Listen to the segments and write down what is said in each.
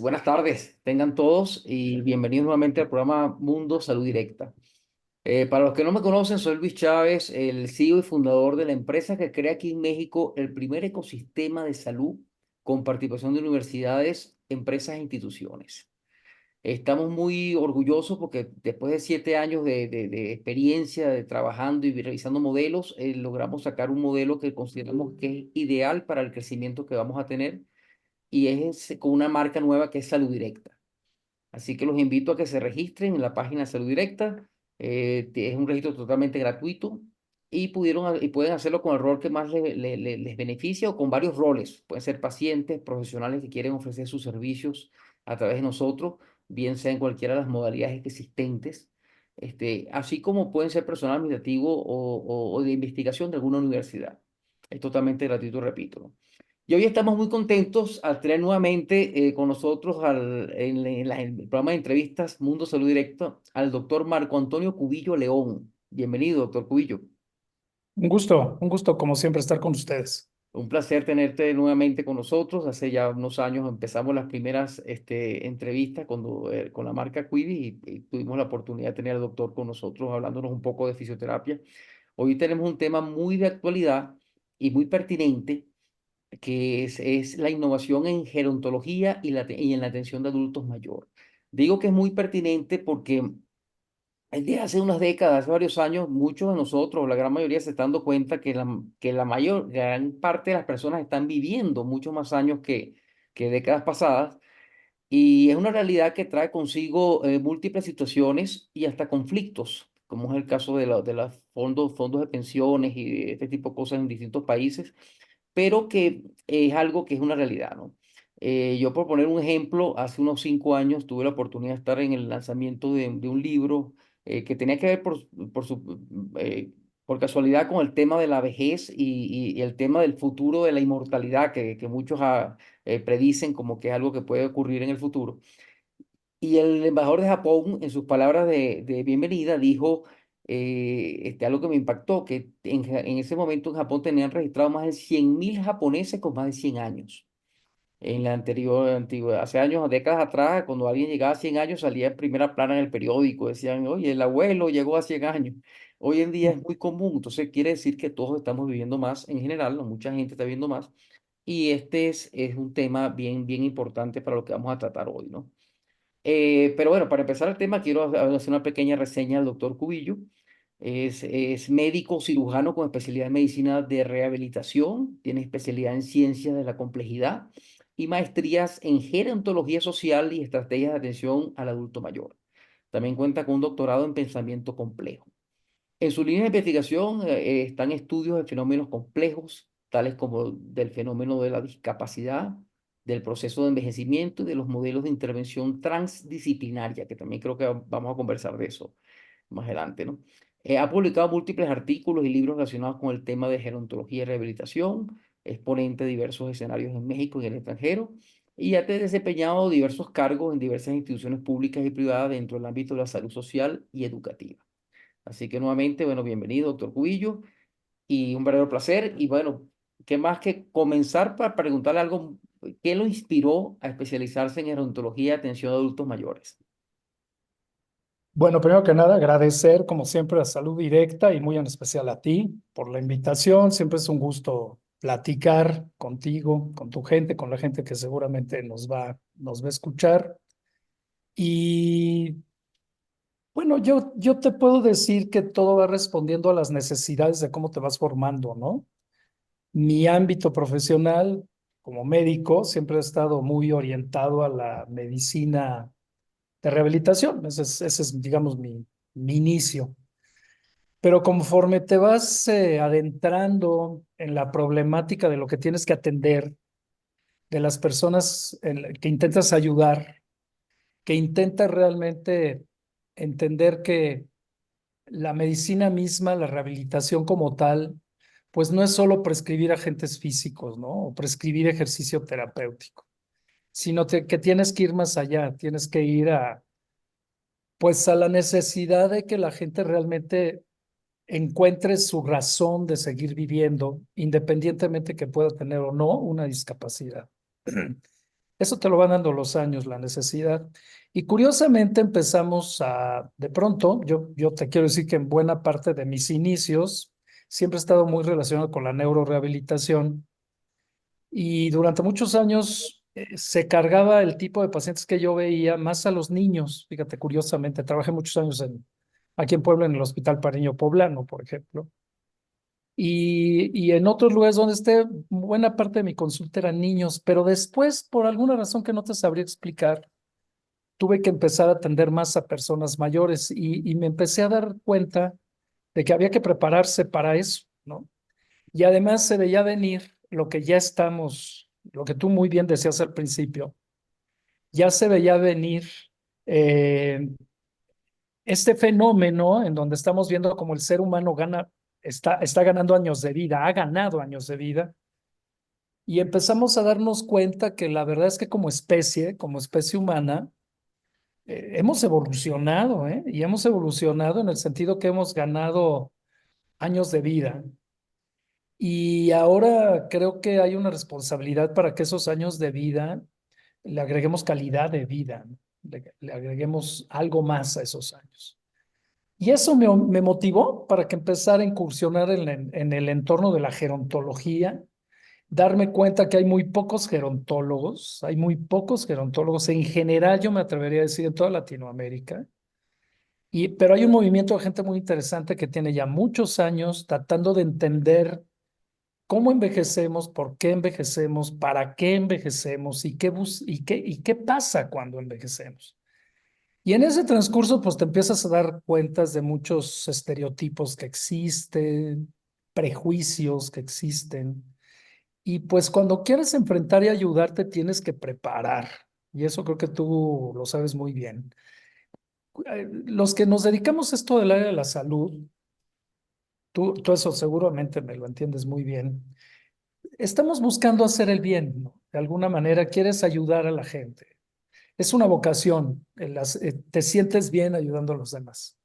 Buenas tardes, tengan todos y bienvenidos nuevamente al programa Mundo Salud Directa. Para los que no me conocen, soy Luis Chávez, el CEO y fundador de la empresa que crea aquí en México el primer ecosistema de salud con participación de universidades, empresas e instituciones. Estamos muy orgullosos porque después de 7 años de experiencia, de trabajando y revisando modelos, logramos sacar un modelo que consideramos que es ideal para el crecimiento que vamos a tener y es con una marca nueva que es Salud Directa. Así que los invito a que se registren en la página Salud Directa. Es un registro totalmente gratuito y pueden hacerlo con el rol que más les beneficia o con varios roles. Pueden ser pacientes, profesionales que quieren ofrecer sus servicios a través de nosotros, bien sea en cualquiera de las modalidades existentes. Así como pueden ser personal administrativo o de investigación de alguna universidad. Es totalmente gratuito, repito, ¿no? Y hoy estamos muy contentos al tener nuevamente con nosotros en el programa de entrevistas Mundo Salud Directo al doctor Marco Antonio Cubillo León. Bienvenido, doctor Cubillo. Un gusto como siempre estar con ustedes. Un placer tenerte nuevamente con nosotros. Hace ya unos años empezamos las primeras entrevistas con la marca Quibi y tuvimos la oportunidad de tener al doctor con nosotros hablándonos un poco de fisioterapia. Hoy tenemos un tema muy de actualidad y muy pertinente que es la innovación en gerontología y en la atención de adultos mayores. Digo que es muy pertinente porque desde hace unas décadas, hace varios años, muchos de nosotros, la gran mayoría, se están dando cuenta que gran parte de las personas están viviendo muchos más años que décadas pasadas. Y es una realidad que trae consigo múltiples situaciones y hasta conflictos, como es el caso de los fondos de pensiones y de este tipo de cosas en distintos países, pero que es algo que es una realidad, ¿no? Yo, por poner un ejemplo, hace unos 5 años tuve la oportunidad de estar en el lanzamiento de un libro que tenía que ver por casualidad con el tema de la vejez y el tema del futuro de la inmortalidad que muchos predicen como que es algo que puede ocurrir en el futuro. Y el embajador de Japón, en sus palabras de bienvenida, dijo algo que me impactó, que en ese momento en Japón tenían registrado más de 100.000 japoneses con más de 100 años. En la antigüedad, hace años, décadas atrás, cuando alguien llegaba a 100 años, salía en primera plana en el periódico, decían, oye, el abuelo llegó a 100 años. Hoy en día es muy común, entonces quiere decir que todos estamos viviendo más en general, ¿no? Mucha gente está viviendo más, y es un tema bien, bien importante para lo que vamos a tratar hoy, ¿no? Pero bueno, para empezar el tema, quiero hacer una pequeña reseña al doctor Cubillo. Es médico cirujano con especialidad en medicina de rehabilitación, tiene especialidad en ciencias de la complejidad y maestrías en gerontología social y estrategias de atención al adulto mayor. También cuenta con un doctorado en pensamiento complejo. En su línea de investigación están estudios de fenómenos complejos, tales como del fenómeno de la discapacidad, del proceso de envejecimiento y de los modelos de intervención transdisciplinaria, que también creo que vamos a conversar de eso más adelante, ¿no? Ha publicado múltiples artículos y libros relacionados con el tema de gerontología y rehabilitación, es ponente de diversos escenarios en México y en el extranjero, y ha desempeñado diversos cargos en diversas instituciones públicas y privadas dentro del ámbito de la salud social y educativa. Así que nuevamente, bueno, bienvenido, doctor Cubillo, y un verdadero placer. Y bueno, ¿qué más que comenzar para preguntarle algo? ¿Qué lo inspiró a especializarse en gerontología y atención a adultos mayores? Bueno, primero que nada, agradecer como siempre a Salud Directa y muy en especial a ti por la invitación. Siempre es un gusto platicar contigo, con tu gente, con la gente que seguramente nos va a escuchar. Y bueno, yo te puedo decir que todo va respondiendo a las necesidades de cómo te vas formando, ¿no? Mi ámbito profesional como médico siempre ha estado muy orientado a la medicina de rehabilitación. Ese es, digamos, mi inicio. Pero conforme te vas adentrando en la problemática de lo que tienes que atender, de las personas que intentas ayudar, que intentas realmente entender que la medicina misma, la rehabilitación como tal, pues no es solo prescribir agentes físicos, ¿no? O prescribir ejercicio terapéutico, sino que tienes que ir más allá, tienes que ir pues a la necesidad de que la gente realmente encuentre su razón de seguir viviendo, independientemente que pueda tener o no una discapacidad. Eso te lo van dando los años, la necesidad. Y curiosamente empezamos de pronto, yo te quiero decir que en buena parte de mis inicios siempre he estado muy relacionado con la neurorehabilitación y durante muchos años se cargaba el tipo de pacientes que yo veía más a los niños. Fíjate, curiosamente, trabajé muchos años aquí en Puebla en el Hospital Pariño Poblano, por ejemplo. Y en otros lugares donde esté, buena parte de mi consulta eran niños, pero después, por alguna razón que no te sabría explicar, tuve que empezar a atender más a personas mayores y me empecé a dar cuenta de que había que prepararse para eso, ¿no? Y además se veía venir lo que ya estamos, lo que tú muy bien decías al principio, ya se veía venir eh, este fenómeno en donde estamos viendo como el ser humano está ganando años de vida, ha ganado años de vida. Y empezamos a darnos cuenta que la verdad es que como especie humana, hemos evolucionado, ¿eh? Y hemos evolucionado en el sentido que hemos ganado años de vida. Y ahora creo que hay una responsabilidad para que esos años de vida le agreguemos calidad de vida, ¿no? Le agreguemos algo más a esos años. Y eso me motivó para que empezara a incursionar en el entorno de la gerontología, darme cuenta que hay muy pocos gerontólogos en general, yo me atrevería a decir en toda Latinoamérica, pero hay un movimiento de gente muy interesante que tiene ya muchos años tratando de entender cómo envejecemos, por qué envejecemos, para qué envejecemos y qué pasa cuando envejecemos. Y en ese transcurso, pues te empiezas a dar cuentas de muchos estereotipos que existen, prejuicios que existen. Y pues cuando quieres enfrentar y ayudarte, tienes que preparar. Y eso creo que tú lo sabes muy bien. Los que nos dedicamos a esto del área de la salud, tú eso seguramente me lo entiendes muy bien. Estamos buscando hacer el bien, ¿no? De alguna manera quieres ayudar a la gente. Es una vocación, te sientes bien ayudando a los demás.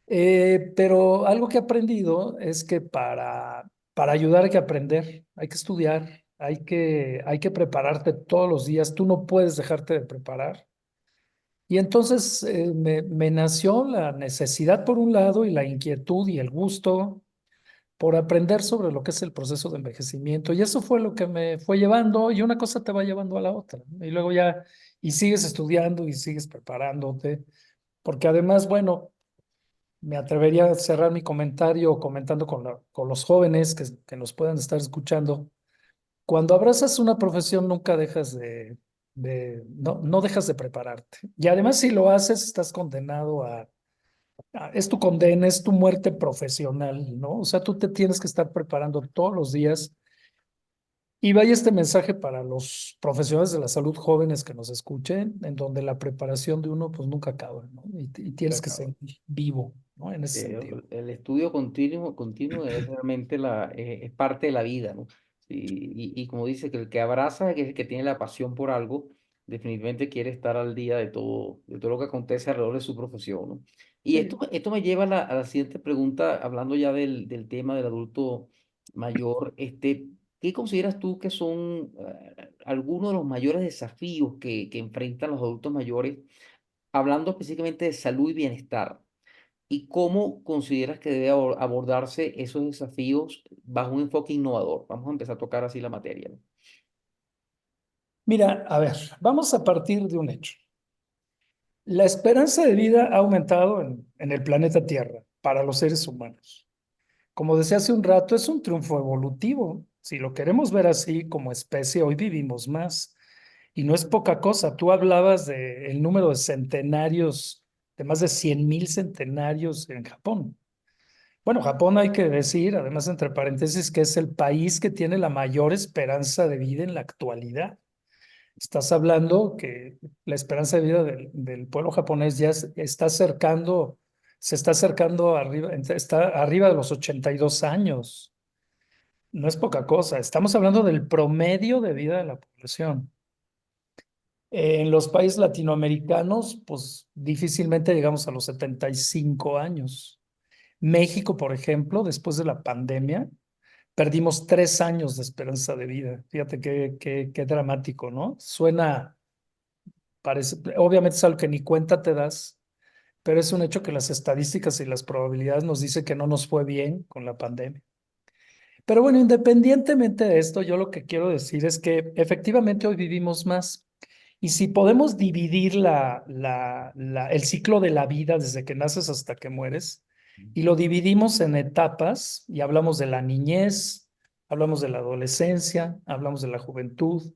Pero algo que he aprendido es que para ayudar hay que aprender, hay que estudiar, hay que prepararte todos los días. Tú no puedes dejarte de preparar. Y entonces me nació la necesidad por un lado y la inquietud y el gusto por aprender sobre lo que es el proceso de envejecimiento. Y eso fue lo que me fue llevando y una cosa te va llevando a la otra, ¿no? Y luego ya, y sigues estudiando y sigues preparándote, porque además, bueno, me atrevería a cerrar mi comentario comentando con los jóvenes que nos puedan estar escuchando. Cuando abrazas una profesión, nunca dejas no dejas de prepararte. Y además, si lo haces, estás condenado es tu condena, es tu muerte profesional, ¿no? O sea, tú te tienes que estar preparando todos los días. Y vaya este mensaje para los profesionales de la salud jóvenes que nos escuchen, en donde la preparación de uno pues nunca acaba, ¿no? Y Que tienes que acaba. ser vivo, ¿no? En ese sentido. El estudio continuo es realmente es parte de la vida, ¿no? Y como dice, que el que abraza, que es el que tiene la pasión por algo, definitivamente quiere estar al día de todo lo que acontece alrededor de su profesión, ¿no? Y Sí. esto me lleva a a la siguiente pregunta, hablando ya del tema del adulto mayor, ¿qué consideras tú que son algunos de los mayores desafíos que enfrentan los adultos mayores, hablando específicamente de salud y bienestar? ¿Y cómo consideras que debe abordarse esos desafíos bajo un enfoque innovador? Vamos a empezar a tocar así la materia, ¿no? Mira, a ver, vamos a partir de un hecho. La esperanza de vida ha aumentado en el planeta Tierra para los seres humanos. Como decía hace un rato, es un triunfo evolutivo. Si lo queremos ver así como especie, hoy vivimos más. Y no es poca cosa. Tú hablabas del número de centenarios, de más de 100,000 centenarios en Japón. Bueno, Japón hay que decir, además entre paréntesis, que es el país que tiene la mayor esperanza de vida en la actualidad. Estás hablando que la esperanza de vida del pueblo japonés se está acercando arriba, está arriba de los 82 años. No es poca cosa. Estamos hablando del promedio de vida de la población. En los países latinoamericanos, pues difícilmente llegamos a los 75 años. México, por ejemplo, después de la pandemia, perdimos 3 años de esperanza de vida. Fíjate qué dramático, ¿no? Suena, parece, obviamente es algo que ni cuenta te das, pero es un hecho que las estadísticas y las probabilidades nos dicen que no nos fue bien con la pandemia. Pero bueno, independientemente de esto, yo lo que quiero decir es que efectivamente hoy vivimos más. Y si podemos dividir el ciclo de la vida desde que naces hasta que mueres, y lo dividimos en etapas, y hablamos de la niñez, hablamos de la adolescencia, hablamos de la juventud,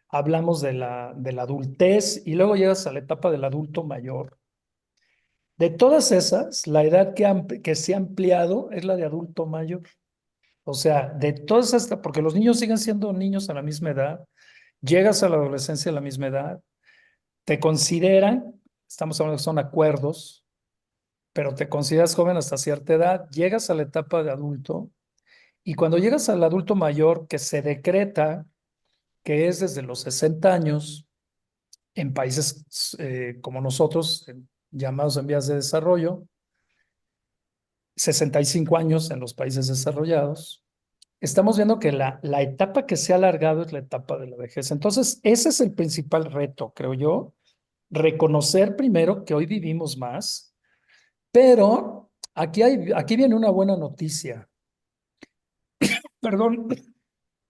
hablamos de la adultez, y luego llegas a la etapa del adulto mayor. De todas esas, la edad que se ha ampliado es la de adulto mayor. O sea, de todas estas, porque los niños siguen siendo niños a la misma edad, llegas a la adolescencia a la misma edad, te consideran, estamos hablando que son acuerdos, pero te consideras joven hasta cierta edad, llegas a la etapa de adulto y cuando llegas al adulto mayor, que se decreta que es desde los 60 años en países como nosotros, llamados en vías de desarrollo, 65 años en los países desarrollados, estamos viendo que la etapa que se ha alargado es la etapa de la vejez. Entonces, ese es el principal reto, creo yo, reconocer primero que hoy vivimos más, pero aquí viene una buena noticia. Perdón,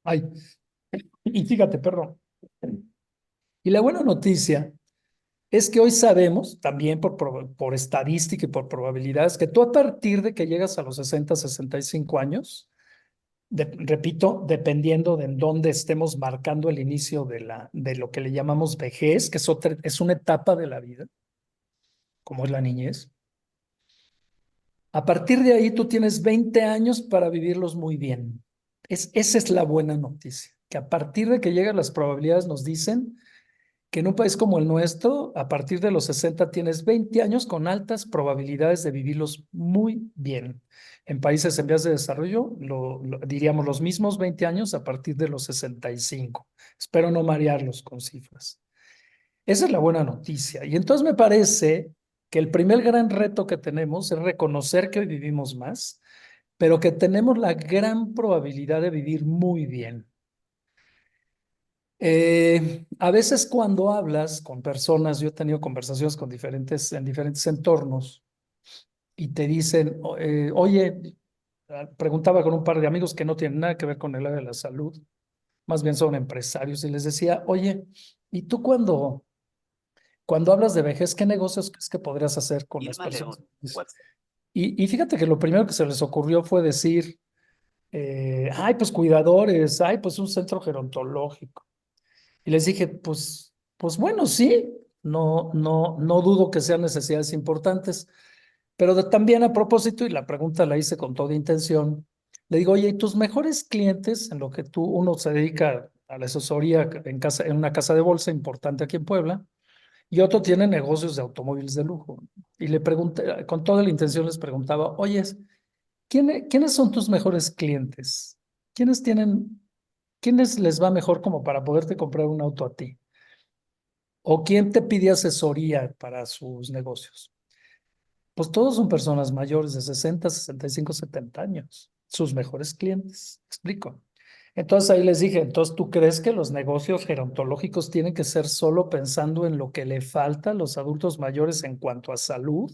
ay, y fíjate, perdón. Y la buena noticia es que hoy sabemos, también por estadística y por probabilidades, que tú a partir de que llegas a los 60, 65 años, repito, dependiendo de en dónde estemos marcando el inicio de lo que le llamamos vejez, que es una etapa de la vida, como es la niñez. A partir de ahí tú tienes 20 años para vivirlos muy bien. Esa es la buena noticia, que a partir de que llegan las probabilidades nos dicen que en un país como el nuestro, a partir de los 60 tienes 20 años con altas probabilidades de vivirlos muy bien. En países en vías de desarrollo, diríamos los mismos 20 años a partir de los 65. Espero no marearlos con cifras. Esa es la buena noticia. Y entonces me parece que el primer gran reto que tenemos es reconocer que hoy vivimos más, pero que tenemos la gran probabilidad de vivir muy bien. A veces cuando hablas con personas, yo he tenido conversaciones en diferentes entornos y te dicen, oye, preguntaba con un par de amigos que no tienen nada que ver con el área de la salud, más bien son empresarios, y les decía, oye, ¿y tú cuando hablas de vejez, qué negocios crees que podrías hacer con las personas? Y fíjate que lo primero que se les ocurrió fue decir, ay, pues cuidadores, ay, pues un centro gerontológico. Y les dije, pues bueno, sí, no dudo que sean necesidades importantes, pero también a propósito, y la pregunta la hice con toda intención, le digo, oye, ¿y tus mejores clientes en lo que uno se dedica a la asesoría en una casa de bolsa importante aquí en Puebla, y otro tiene negocios de automóviles de lujo? Y le pregunté, con toda la intención les preguntaba, oye, ¿quiénes son tus mejores clientes? ¿Quiénes tienen, quiénes les va mejor como para poderte comprar un auto a ti? ¿O quién te pide asesoría para sus negocios? Pues todos son personas mayores de 60, 65, 70 años, sus mejores clientes. ¿Explico? Entonces ahí les dije, entonces ¿tú crees que los negocios gerontológicos tienen que ser solo pensando en lo que le falta a los adultos mayores en cuanto a salud?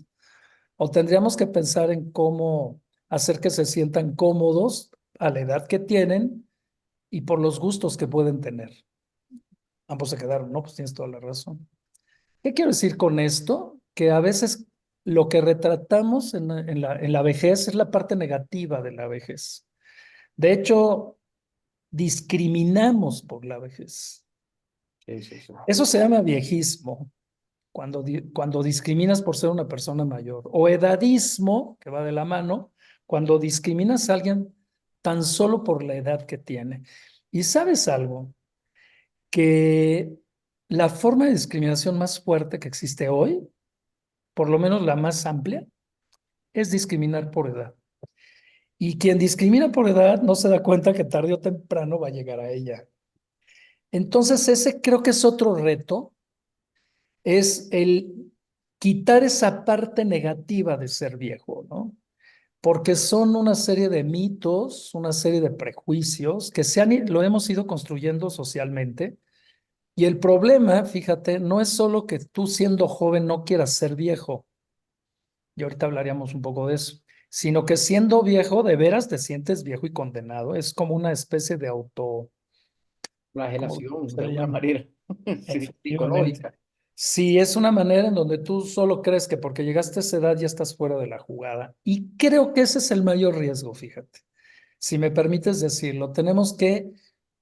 ¿O tendríamos que pensar en cómo hacer que se sientan cómodos a la edad que tienen y por los gustos que pueden tener? Ambos se quedaron, no, pues tienes toda la razón. ¿Qué quiero decir con esto? Que a veces lo que retratamos en la vejez es la parte negativa de la vejez. De hecho, discriminamos por la vejez. Sí, sí, sí. Eso se llama viejismo, cuando discriminas por ser una persona mayor. O edadismo, que va de la mano, cuando discriminas a alguien tan solo por la edad que tiene. Y sabes algo, que la forma de discriminación más fuerte que existe hoy, por lo menos la más amplia, es discriminar por edad. Y quien discrimina por edad no se da cuenta que tarde o temprano va a llegar a ella. Entonces, ese creo que es otro reto, es el quitar esa parte negativa de ser viejo, ¿no? porque son una serie de mitos, una serie de prejuicios que lo hemos ido construyendo socialmente. Y el problema, fíjate, no es solo que tú siendo joven no quieras ser viejo, y ahorita hablaríamos un poco de eso, sino que siendo viejo, de veras te sientes viejo y condenado. Es como una especie de ¿cómo Flagelación, se de le alguna llama? manera, sí, Efectivamente. psicológica. Sí, es una manera en donde tú solo crees que porque llegaste a esa edad ya estás fuera de la jugada. Y creo que ese es el mayor riesgo, fíjate. Si me permites decirlo, tenemos que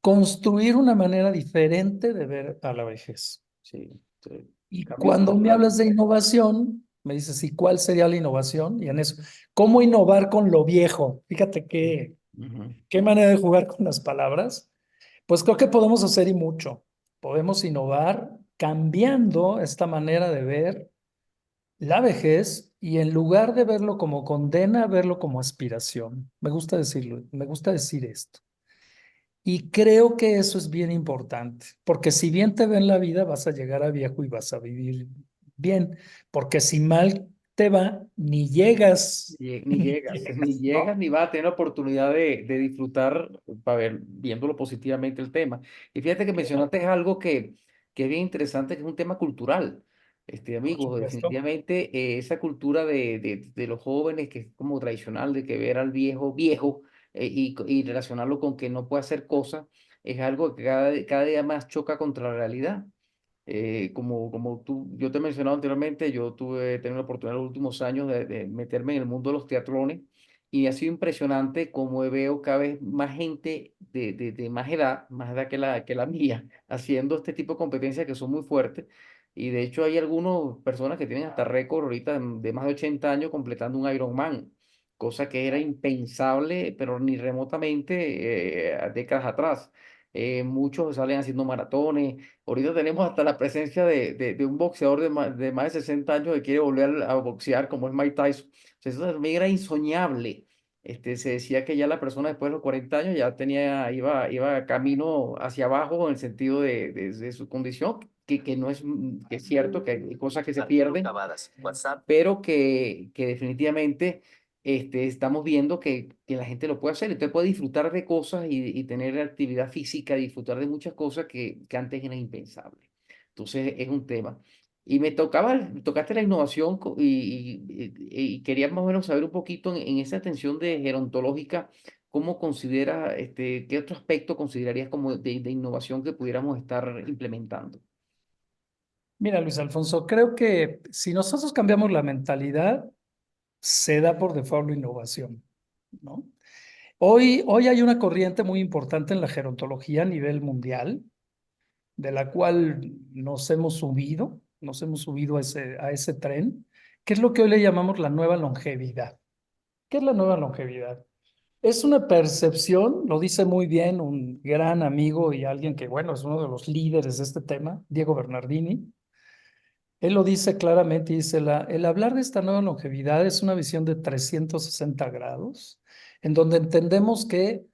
construir una manera diferente de ver a la vejez. Sí, sí. Y Cambios cuando me culturales. hablas de innovación, me dices, ¿y cuál sería la innovación? Y en eso, ¿cómo innovar con lo viejo? Fíjate Ujú. qué manera de jugar con las palabras. Pues creo que podemos hacer y mucho. Podemos innovar cambiando esta manera de ver la vejez y en lugar de verlo como condena, verlo como aspiración. Me gusta decirlo, me gusta decir esto. Y creo que eso es bien importante, porque si bien te ven la vida, vas a llegar a viejo y vas a vivir bien, porque si mal te va, ni llegas, Ni ni llegas, ni llegas, llegas, ¿no? ni vas a tener la oportunidad de disfrutar, para ver, viéndolo positivamente el tema. Y fíjate que mencionaste algo que es bien interesante, que es un tema cultural. Por Amigos, supuesto. definitivamente esa cultura de los jóvenes, que es como tradicional, de que ver al viejo viejo y relacionarlo con que no puede hacer cosas, es algo que cada día más choca contra la realidad. Como yo te he mencionado anteriormente, yo tenido la oportunidad en los últimos años de meterme en el mundo de los teatrones y ha sido impresionante cómo veo cada vez más gente de más edad que la mía, haciendo este tipo de competencias que son muy fuertes. Y de hecho hay algunas personas que tienen hasta récord ahorita de más de 80 años completando un Ironman, cosa que era impensable, pero ni remotamente décadas atrás. Muchos salen haciendo maratones. Ahorita tenemos hasta la presencia de un boxeador de más de 60 años que quiere volver a boxear, como es Mike Tyson. O sea, eso también era insoñable. Se decía que ya la persona después de los 40 años ya iba camino hacia abajo en el sentido de su condición, que no es, que es cierto, que hay cosas que se pierden, pero que definitivamente estamos viendo que la gente lo puede hacer. Usted puede disfrutar de cosas y tener actividad física, disfrutar de muchas cosas que antes eran impensables. Entonces es un tema. Y tocaste la innovación y quería más o menos saber un poquito en esa atención de gerontológica, ¿cómo considera, qué otro aspecto considerarías como de innovación que pudiéramos estar implementando? Mira, Luis Alfonso, creo que si nosotros cambiamos la mentalidad, se da por default la innovación, ¿no? Hoy hay una corriente muy importante en la gerontología a nivel mundial, de la cual nos hemos subido a ese tren, que es lo que hoy le llamamos la nueva longevidad. ¿Qué es la nueva longevidad? Es una percepción, lo dice muy bien un gran amigo y alguien que, bueno, es uno de los líderes de este tema, Diego Bernardini. Él lo dice claramente, dice, el hablar de esta nueva longevidad es una visión de 360 grados, en donde entendemos que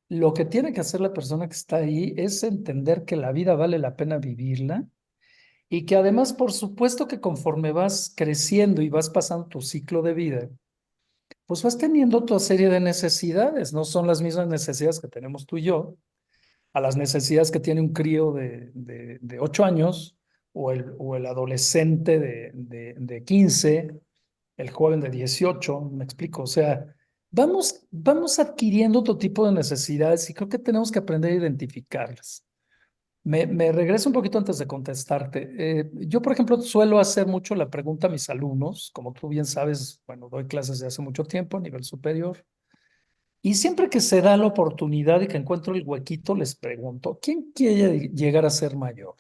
lo que tiene que hacer la persona que está ahí es entender que la vida vale la pena vivirla y que además, por supuesto que conforme vas creciendo y vas pasando tu ciclo de vida, pues vas teniendo otra serie de necesidades, no son las mismas necesidades que tenemos tú y yo, a las necesidades que tiene un crío de 8 años o el adolescente de 15, el joven de 18, me explico, o sea, vamos adquiriendo otro tipo de necesidades y creo que tenemos que aprender a identificarlas. Me regreso un poquito antes de contestarte. Yo, por ejemplo, suelo hacer mucho la pregunta a mis alumnos, como tú bien sabes, bueno, doy clases de hace mucho tiempo a nivel superior, y siempre que se da la oportunidad y que encuentro el huequito, les pregunto, ¿quién quiere llegar a ser mayor?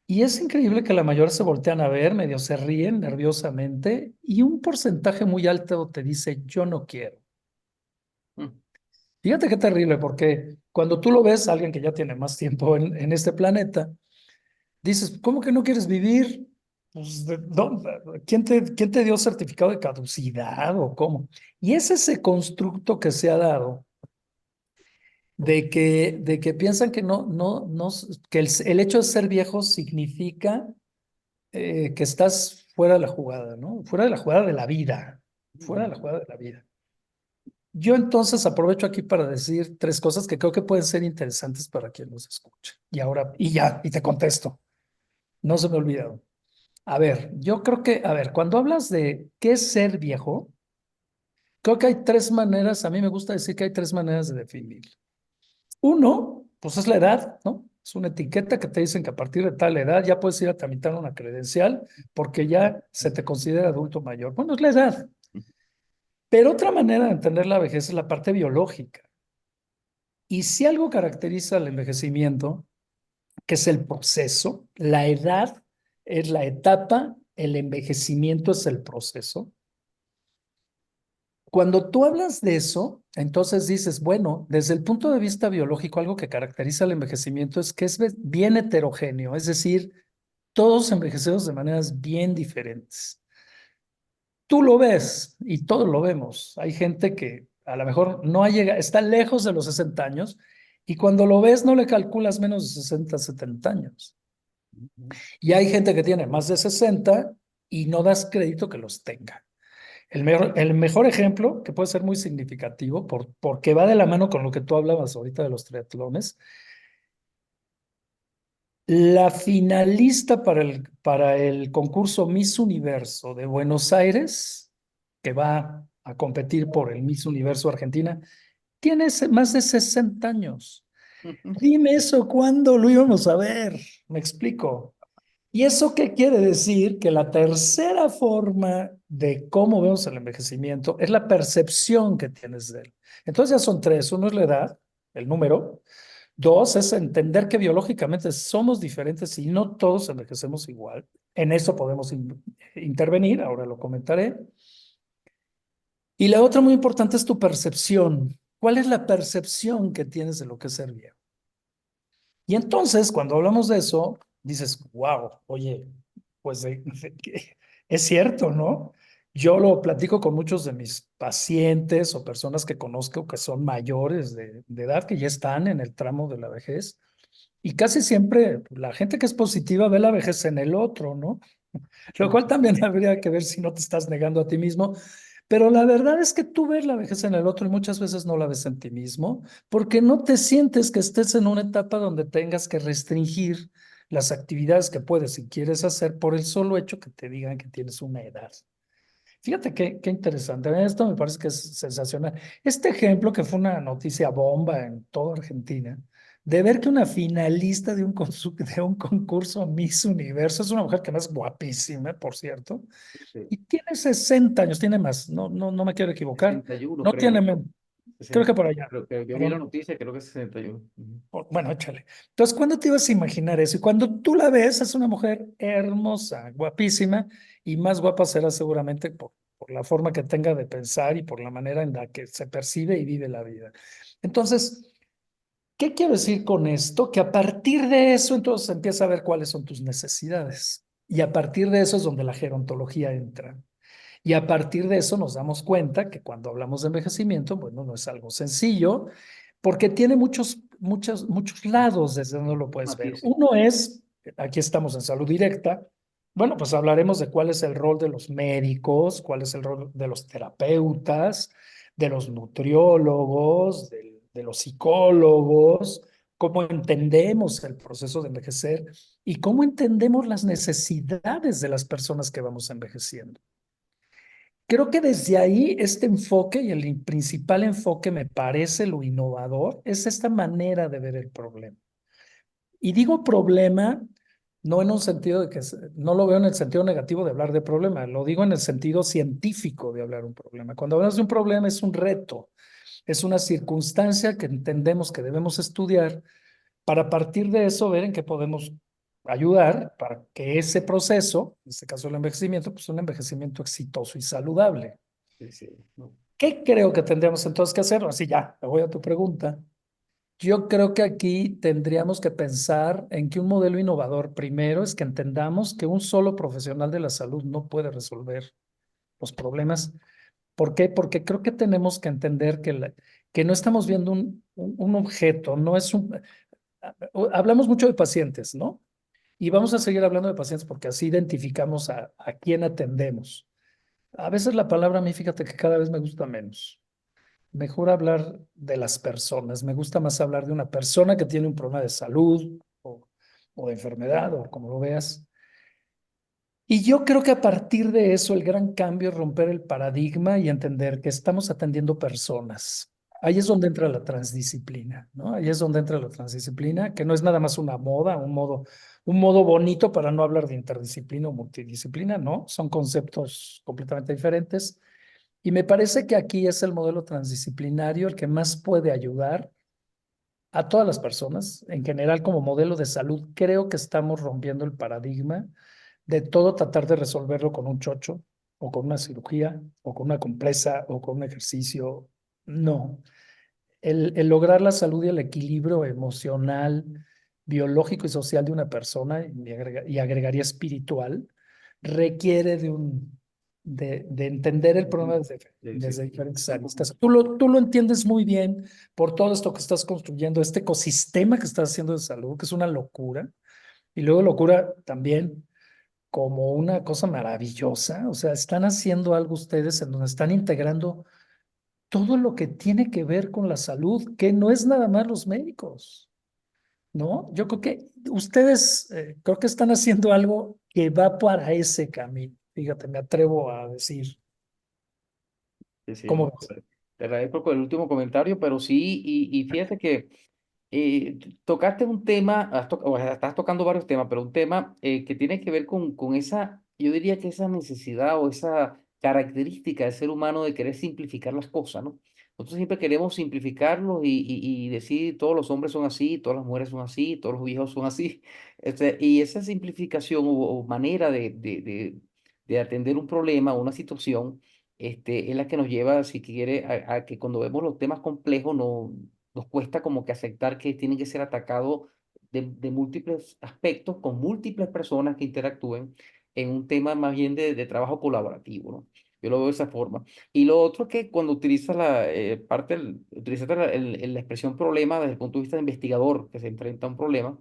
Y es increíble que la mayoría se voltean a ver, medio se ríen nerviosamente y un porcentaje muy alto te dice, yo no quiero. Mm. Fíjate qué terrible, porque cuando tú lo ves, alguien que ya tiene más tiempo en este planeta, dices, ¿cómo que no quieres vivir? Pues, quién te dio certificado de caducidad o cómo? Y es ese constructo que se ha dado de que piensan que no, que el hecho de ser viejo significa que estás fuera de la jugada, ¿no? Fuera de la jugada de la vida. fuera de la jugada de la vida. Yo entonces aprovecho aquí para decir tres cosas que creo que pueden ser interesantes para quien nos escuche. Y ahora, y ya, y te contesto. No se me ha olvidado. A ver, yo creo que, a ver, cuando hablas de qué es ser viejo, creo que hay tres maneras, a mí me gusta decir que hay tres maneras de definir. Uno, pues es la edad, ¿no? Es una etiqueta que te dicen que a partir de tal edad ya puedes ir a tramitar una credencial porque ya se te considera adulto mayor. Bueno, es la edad. Pero otra manera de entender la vejez es la parte biológica. Y si algo caracteriza el envejecimiento, que es el proceso, la edad es la etapa, el envejecimiento es el proceso. Cuando tú hablas de eso, entonces dices, bueno, desde el punto de vista biológico, algo que caracteriza el envejecimiento es que es bien heterogéneo, es decir, todos envejecemos de maneras bien diferentes. Tú lo ves y todos lo vemos. Hay gente que a lo mejor no ha llegado, está lejos de los 60 años y cuando lo ves no le calculas menos de 60, 70 años. Y hay gente que tiene más de 60 y no das crédito que los tenga. El mejor ejemplo, que puede ser muy significativo, porque va de la mano con lo que tú hablabas ahorita de los triatlones, la finalista para el concurso Miss Universo de Buenos Aires, que va a competir por el Miss Universo Argentina, tiene más de 60 años. Dime eso, ¿cuándo lo íbamos a ver? Me explico. ¿Y eso qué quiere decir? Que la tercera forma de cómo vemos el envejecimiento es la percepción que tienes de él. Entonces ya son tres. Uno es la edad, el número. Dos es entender que biológicamente somos diferentes y no todos envejecemos igual. En eso podemos intervenir, ahora lo comentaré. Y la otra muy importante es tu percepción. ¿Cuál es la percepción que tienes de lo que es ser viejo? Y entonces, cuando hablamos de eso, dices, wow, oye, pues es cierto, ¿no? Yo lo platico con muchos de mis pacientes o personas que conozco que son mayores de edad, que ya están en el tramo de la vejez. Y casi siempre la gente que es positiva ve la vejez en el otro, ¿no? Lo cual también habría que ver si no te estás negando a ti mismo. Pero la verdad es que tú ves la vejez en el otro y muchas veces no la ves en ti mismo, porque no te sientes que estés en una etapa donde tengas que restringir las actividades que puedes y quieres hacer por el solo hecho que te digan que tienes una edad. Fíjate qué interesante. Esto me parece que es sensacional. Este ejemplo que fue una noticia bomba en toda Argentina, de ver que una finalista de un concurso Miss Universo, es una mujer que no es guapísima, por cierto, Sí, y tiene 60 años, tiene más, no me quiero equivocar, 61 no tiene creo. menos, creo 60, que por allá. creo que yo vi la Perdón. noticia, creo que es 61. Ujú. Bueno, échale. Entonces, ¿cuándo te ibas a imaginar eso? Y cuando tú la ves, es una mujer hermosa, guapísima, y más guapa será seguramente por la forma que tenga de pensar y por la manera en la que se percibe y vive la vida. Entonces, ¿qué quiero decir con esto? Que a partir de eso, entonces empieza a ver cuáles son tus necesidades. Y a partir de eso es donde la gerontología entra. Y a partir de eso nos damos cuenta que cuando hablamos de envejecimiento, bueno, no es algo sencillo, porque tiene muchos lados desde donde lo puedes ver. Matices. Uno es, aquí estamos en salud directa, bueno, pues hablaremos de cuál es el rol de los médicos, cuál es el rol de los terapeutas, de los nutriólogos, de los psicólogos, cómo entendemos el proceso de envejecer y cómo entendemos las necesidades de las personas que vamos envejeciendo. Creo que desde ahí este enfoque y el principal enfoque me parece lo innovador es esta manera de ver el problema. Y digo problema no en un sentido de que no lo veo en el sentido negativo de hablar de problema, lo digo en el sentido científico de hablar un problema. Cuando hablas de un problema es un reto, es una circunstancia que entendemos que debemos estudiar para a partir de eso ver en qué podemos ayudar para que ese proceso, en este caso el envejecimiento, pues un envejecimiento exitoso y saludable. Sí, sí, no. ¿Qué creo que tendríamos entonces que hacer? Así ya, me voy a tu pregunta. Yo creo que aquí tendríamos que pensar en que un modelo innovador primero es que entendamos que un solo profesional de la salud no puede resolver los problemas. ¿Por qué? Porque creo que tenemos que entender que no estamos viendo un objeto, no es un... Hablamos mucho de pacientes, ¿no? Y vamos a seguir hablando de pacientes porque así identificamos a quién atendemos. A veces la palabra a mí, fíjate que cada vez me gusta menos. Mejor hablar de las personas. Me gusta más hablar de una persona que tiene un problema de salud o de enfermedad o como lo veas. Y yo creo que a partir de eso el gran cambio es romper el paradigma y entender que estamos atendiendo personas. Ahí es donde entra la transdisciplina, ¿no? Ahí es donde entra la transdisciplina, que no es nada más una moda, un modo bonito para no hablar de interdisciplina o multidisciplina, ¿no? Son conceptos completamente diferentes. Y me parece que aquí es el modelo transdisciplinario el que más puede ayudar a todas las personas. En general, como modelo de salud, creo que estamos rompiendo el paradigma de todo tratar de resolverlo con un chocho o con una cirugía o con una compresa o con un ejercicio. No. El lograr la salud y el equilibrio emocional, biológico y social de una persona, y agregaría espiritual, requiere de entender el problema Sí. desde diferentes aristas. Tú lo entiendes muy bien por todo esto que estás construyendo, este ecosistema que estás haciendo de salud, que es una locura, y luego locura también como una cosa maravillosa. O sea, están haciendo algo ustedes en donde están integrando todo lo que tiene que ver con la salud, que no es nada más los médicos, ¿no? Yo creo que ustedes, creo que están haciendo algo que va para ese camino. Fíjate, me atrevo a decir, Sí, sí, ¿cómo no, ves? te agradezco por el último comentario, pero sí, y fíjate que tocaste un tema, o sea, estás tocando varios temas, pero un tema que tiene que ver con esa, yo diría que esa necesidad o esa característica del ser humano de querer simplificar las cosas, ¿no? Nosotros siempre queremos simplificarlo y decir todos los hombres son así, todas las mujeres son así, todos los viejos son así. Y esa simplificación o manera de atender un problema o una situación es la que nos lleva, si quiere, a que cuando vemos los temas complejos no, nos cuesta como que aceptar que tienen que ser atacados de múltiples aspectos, con múltiples personas que interactúen en un tema más bien de trabajo colaborativo, ¿no? Yo lo veo de esa forma. Y lo otro es que cuando utilizas utilizas la expresión problema desde el punto de vista de investigador que se enfrenta a un problema,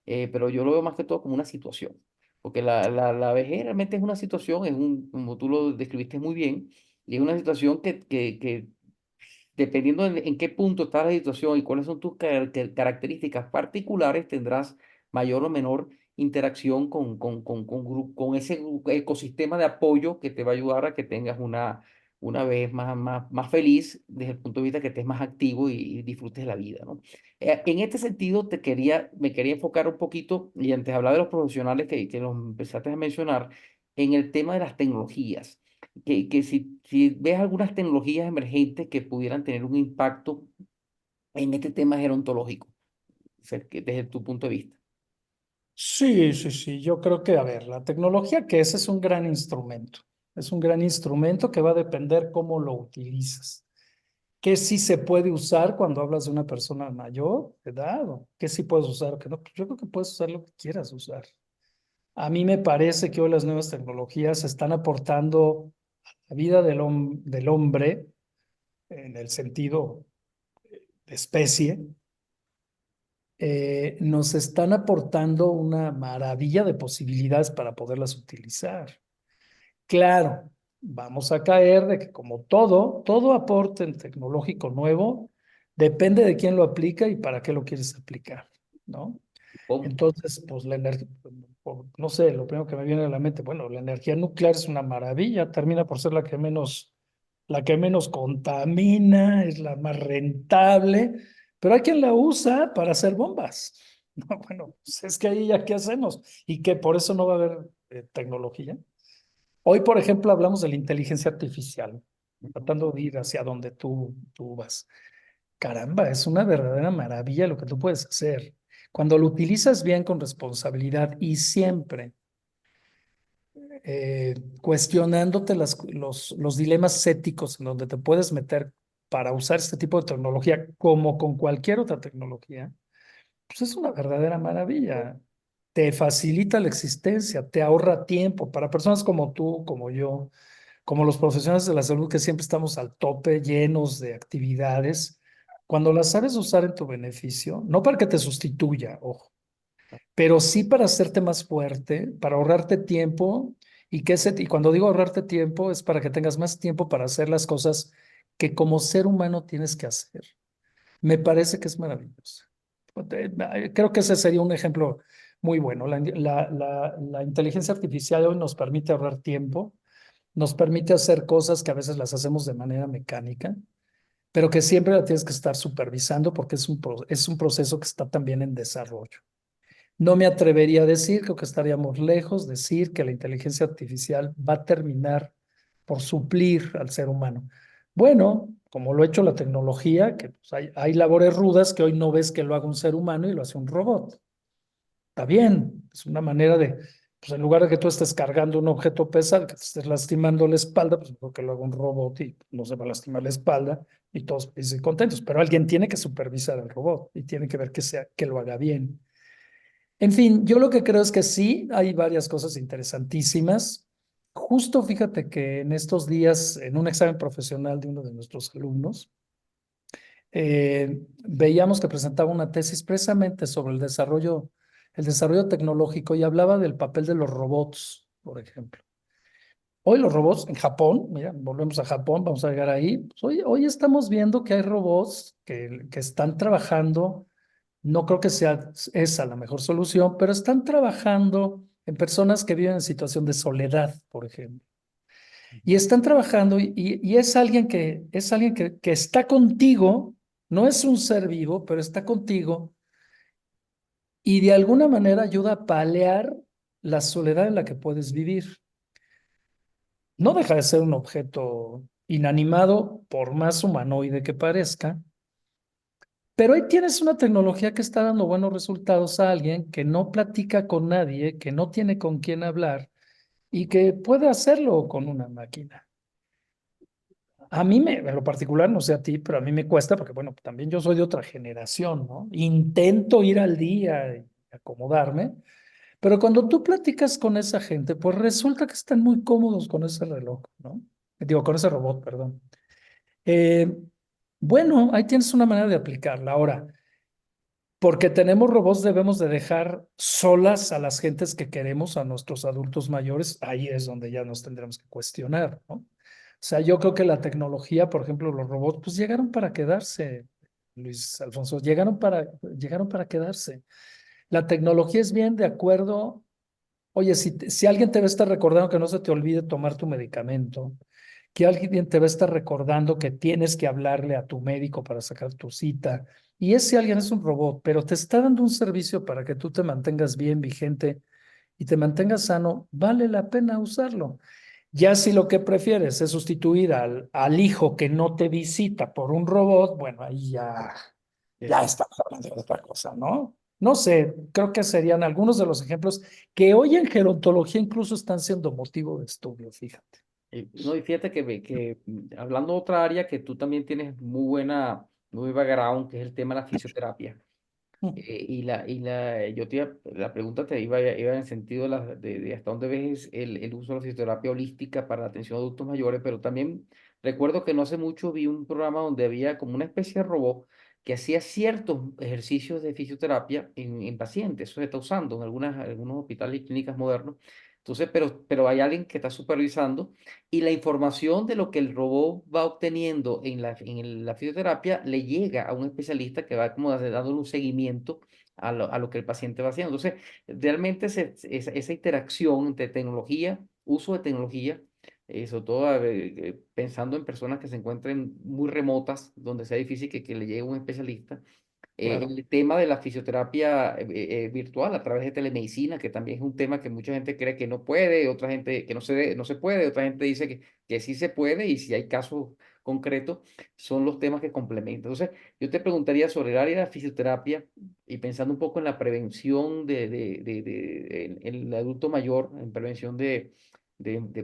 pero yo lo veo más que todo como una situación. Porque la vejez realmente es una situación, como tú lo describiste muy bien, y es una situación que dependiendo en qué punto está la situación y cuáles son tus características particulares, tendrás mayor o menor interacción con ese ecosistema de apoyo que te va a ayudar a que tengas una vez más feliz desde el punto de vista que estés más activo y disfrutes la vida, ¿no? En este sentido, me quería enfocar un poquito, y antes de hablar de los profesionales que los empezaste a mencionar, en el tema de las tecnologías que si ves algunas tecnologías emergentes que pudieran tener un impacto en este tema gerontológico, o sea, desde tu punto de vista. Sí, sí, sí. Yo creo que, a ver, la tecnología que es un gran instrumento. Es un gran instrumento que va a depender cómo lo utilizas. ¿Qué sí se puede usar cuando hablas de una persona mayor de edad? ¿O qué sí puedes usar o qué no? Pues yo creo que puedes usar lo que quieras usar. A mí me parece que hoy las nuevas tecnologías están aportando a la vida del hombre en el sentido de especie, nos están aportando una maravilla de posibilidades para poderlas utilizar. Claro, vamos a caer de que como todo aporte en tecnológico nuevo depende de quién lo aplica y para qué lo quieres aplicar, ¿no? ¿Cómo? Entonces, pues la energía, no sé, lo primero que me viene a la mente, bueno, la energía nuclear es una maravilla, termina por ser la que menos contamina, es la más rentable, pero hay quien la usa para hacer bombas. No, bueno, pues es que ahí ya qué hacemos y que por eso no va a haber tecnología. Hoy, por ejemplo, hablamos de la inteligencia artificial, Ujú. tratando de ir hacia donde tú vas. Caramba, es una verdadera maravilla lo que tú puedes hacer. Cuando lo utilizas bien con responsabilidad y siempre cuestionándote los dilemas éticos en donde te puedes meter para usar este tipo de tecnología como con cualquier otra tecnología, pues es una verdadera maravilla. Te facilita la existencia, te ahorra tiempo para personas como tú, como yo, como los profesionales de la salud que siempre estamos al tope, llenos de actividades. Cuando las sabes usar en tu beneficio, no para que te sustituya, ojo, pero sí para hacerte más fuerte, para ahorrarte tiempo Y cuando digo ahorrarte tiempo, es para que tengas más tiempo para hacer las cosas que como ser humano tienes que hacer. Me parece que es maravilloso. Creo que ese sería un ejemplo muy bueno. La inteligencia artificial hoy nos permite ahorrar tiempo, nos permite hacer cosas que a veces las hacemos de manera mecánica, pero que siempre la tienes que estar supervisando porque es un proceso que está también en desarrollo. No me atrevería a decir, creo que estaríamos lejos, decir que la inteligencia artificial va a terminar por suplir al ser humano. Bueno, como lo ha hecho la tecnología, que pues, hay labores rudas que hoy no ves que lo haga un ser humano y lo hace un robot. Está bien, es una manera de, pues en lugar de que tú estés cargando un objeto pesado, que te estés lastimando la espalda, pues mejor que lo haga un robot y no se va a lastimar la espalda y todos felices y contentos. Pero alguien tiene que supervisar al robot y tiene que ver que lo haga bien. En fin, yo lo que creo es que sí, hay varias cosas interesantísimas. Justo fíjate que en estos días, en un examen profesional de uno de nuestros alumnos, veíamos que presentaba una tesis precisamente sobre el desarrollo tecnológico y hablaba del papel de los robots, por ejemplo. Hoy los robots en Japón, mira, volvemos a Japón, vamos a llegar ahí. Pues hoy estamos viendo que hay robots que están trabajando. No creo que sea esa la mejor solución, pero están trabajando en personas que viven en situación de soledad, por ejemplo. Y están trabajando y es alguien que está contigo, no es un ser vivo, pero está contigo y de alguna manera ayuda a paliar la soledad en la que puedes vivir. No deja de ser un objeto inanimado, por más humanoide que parezca, pero ahí tienes una tecnología que está dando buenos resultados a alguien que no platica con nadie, que no tiene con quién hablar y que puede hacerlo con una máquina. En lo particular, no sé a ti, pero a mí me cuesta porque, bueno, también yo soy de otra generación, ¿no? Intento ir al día y acomodarme, pero cuando tú platicas con esa gente, pues resulta que están muy cómodos con ese reloj, ¿no? Digo, con ese robot, perdón. Eh, bueno, ahí tienes una manera de aplicarla. Ahora, porque tenemos robots, debemos de dejar solas a las gentes que queremos, a nuestros adultos mayores. Ahí es donde ya nos tendremos que cuestionar, ¿no? O sea, yo creo que la tecnología, por ejemplo, los robots, pues llegaron para quedarse, Luis Alfonso, llegaron para quedarse. La tecnología es bien de acuerdo. Oye, si alguien te va a estar recordando que no se te olvide tomar tu medicamento, que alguien te va a estar recordando que tienes que hablarle a tu médico para sacar tu cita, y ese alguien es un robot, pero te está dando un servicio para que tú te mantengas bien vigente y te mantengas sano, vale la pena usarlo. Ya si lo que prefieres es sustituir al hijo que no te visita por un robot, bueno, ahí ya estamos hablando de otra cosa, ¿no? No sé, creo que serían algunos de los ejemplos que hoy en gerontología incluso están siendo motivo de estudio, fíjate. No, y fíjate hablando de otra área que tú también tienes muy background, que es el tema de la fisioterapia. La pregunta iba en el sentido de hasta dónde ves el uso de la fisioterapia holística para la atención a adultos mayores, pero también recuerdo que no hace mucho vi un programa donde había como una especie de robot que hacía ciertos ejercicios de fisioterapia en pacientes. Eso se está usando en algunos hospitales y clínicas modernos. Entonces, pero hay alguien que está supervisando y la información de lo que el robot va obteniendo en la fisioterapia le llega a un especialista que va como dándole un seguimiento a lo que el paciente va haciendo. Entonces, realmente esa interacción entre tecnología, uso de tecnología, sobre todo pensando en personas que se encuentren muy remotas, donde sea difícil que le llegue un especialista, Claro. el tema de la fisioterapia virtual a través de telemedicina, que también es un tema que mucha gente cree que no puede, otra gente que no se puede, otra gente dice que sí se puede y si hay casos concretos, son los temas que complementan. Entonces, yo te preguntaría sobre el área de la fisioterapia y pensando un poco en la prevención en el adulto mayor, en prevención de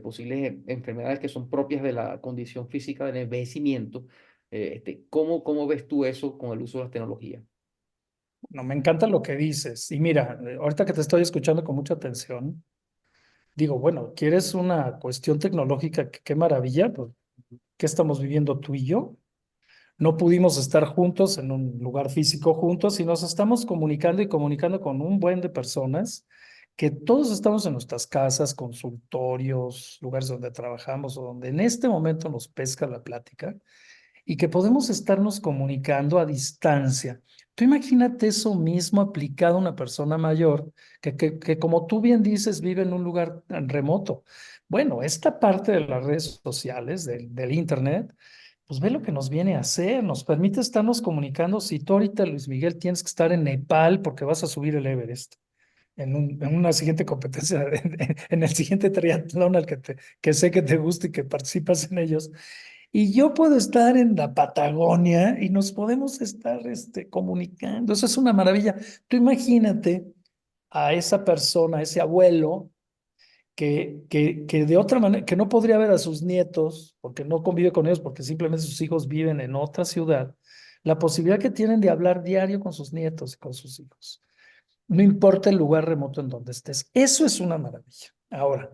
posibles enfermedades que son propias de la condición física del envejecimiento. ¿Cómo ves tú eso con el uso de las tecnologías? No, me encanta lo que dices. Y mira, ahorita que te estoy escuchando con mucha atención, digo, bueno, ¿quieres una cuestión tecnológica? Qué maravilla, pues, ¿qué estamos viviendo tú y yo? No pudimos estar juntos en un lugar físico juntos y nos estamos comunicando y comunicando con un buen de personas que todos estamos en nuestras casas, consultorios, lugares donde trabajamos o donde en este momento nos pesca la plática y que podemos estarnos comunicando a distancia. Tú imagínate eso mismo aplicado a una persona mayor que como tú bien dices, vive en un lugar tan remoto. Bueno, esta parte de las redes sociales, del Internet, pues ve lo que nos viene a hacer, nos permite estarnos comunicando. Si tú ahorita, Luis Miguel, tienes que estar en Nepal porque vas a subir el Everest, en una siguiente competencia, en el siguiente triatlón que sé que te gusta y que participas en ellos, y yo puedo estar en la Patagonia y nos podemos estar comunicando. Eso es una maravilla. Tú imagínate a esa persona, a ese abuelo, que de otra manera, que no podría ver a sus nietos, porque no convive con ellos, porque simplemente sus hijos viven en otra ciudad, la posibilidad que tienen de hablar diario con sus nietos y con sus hijos. No importa el lugar remoto en donde estés. Eso es una maravilla. Ahora,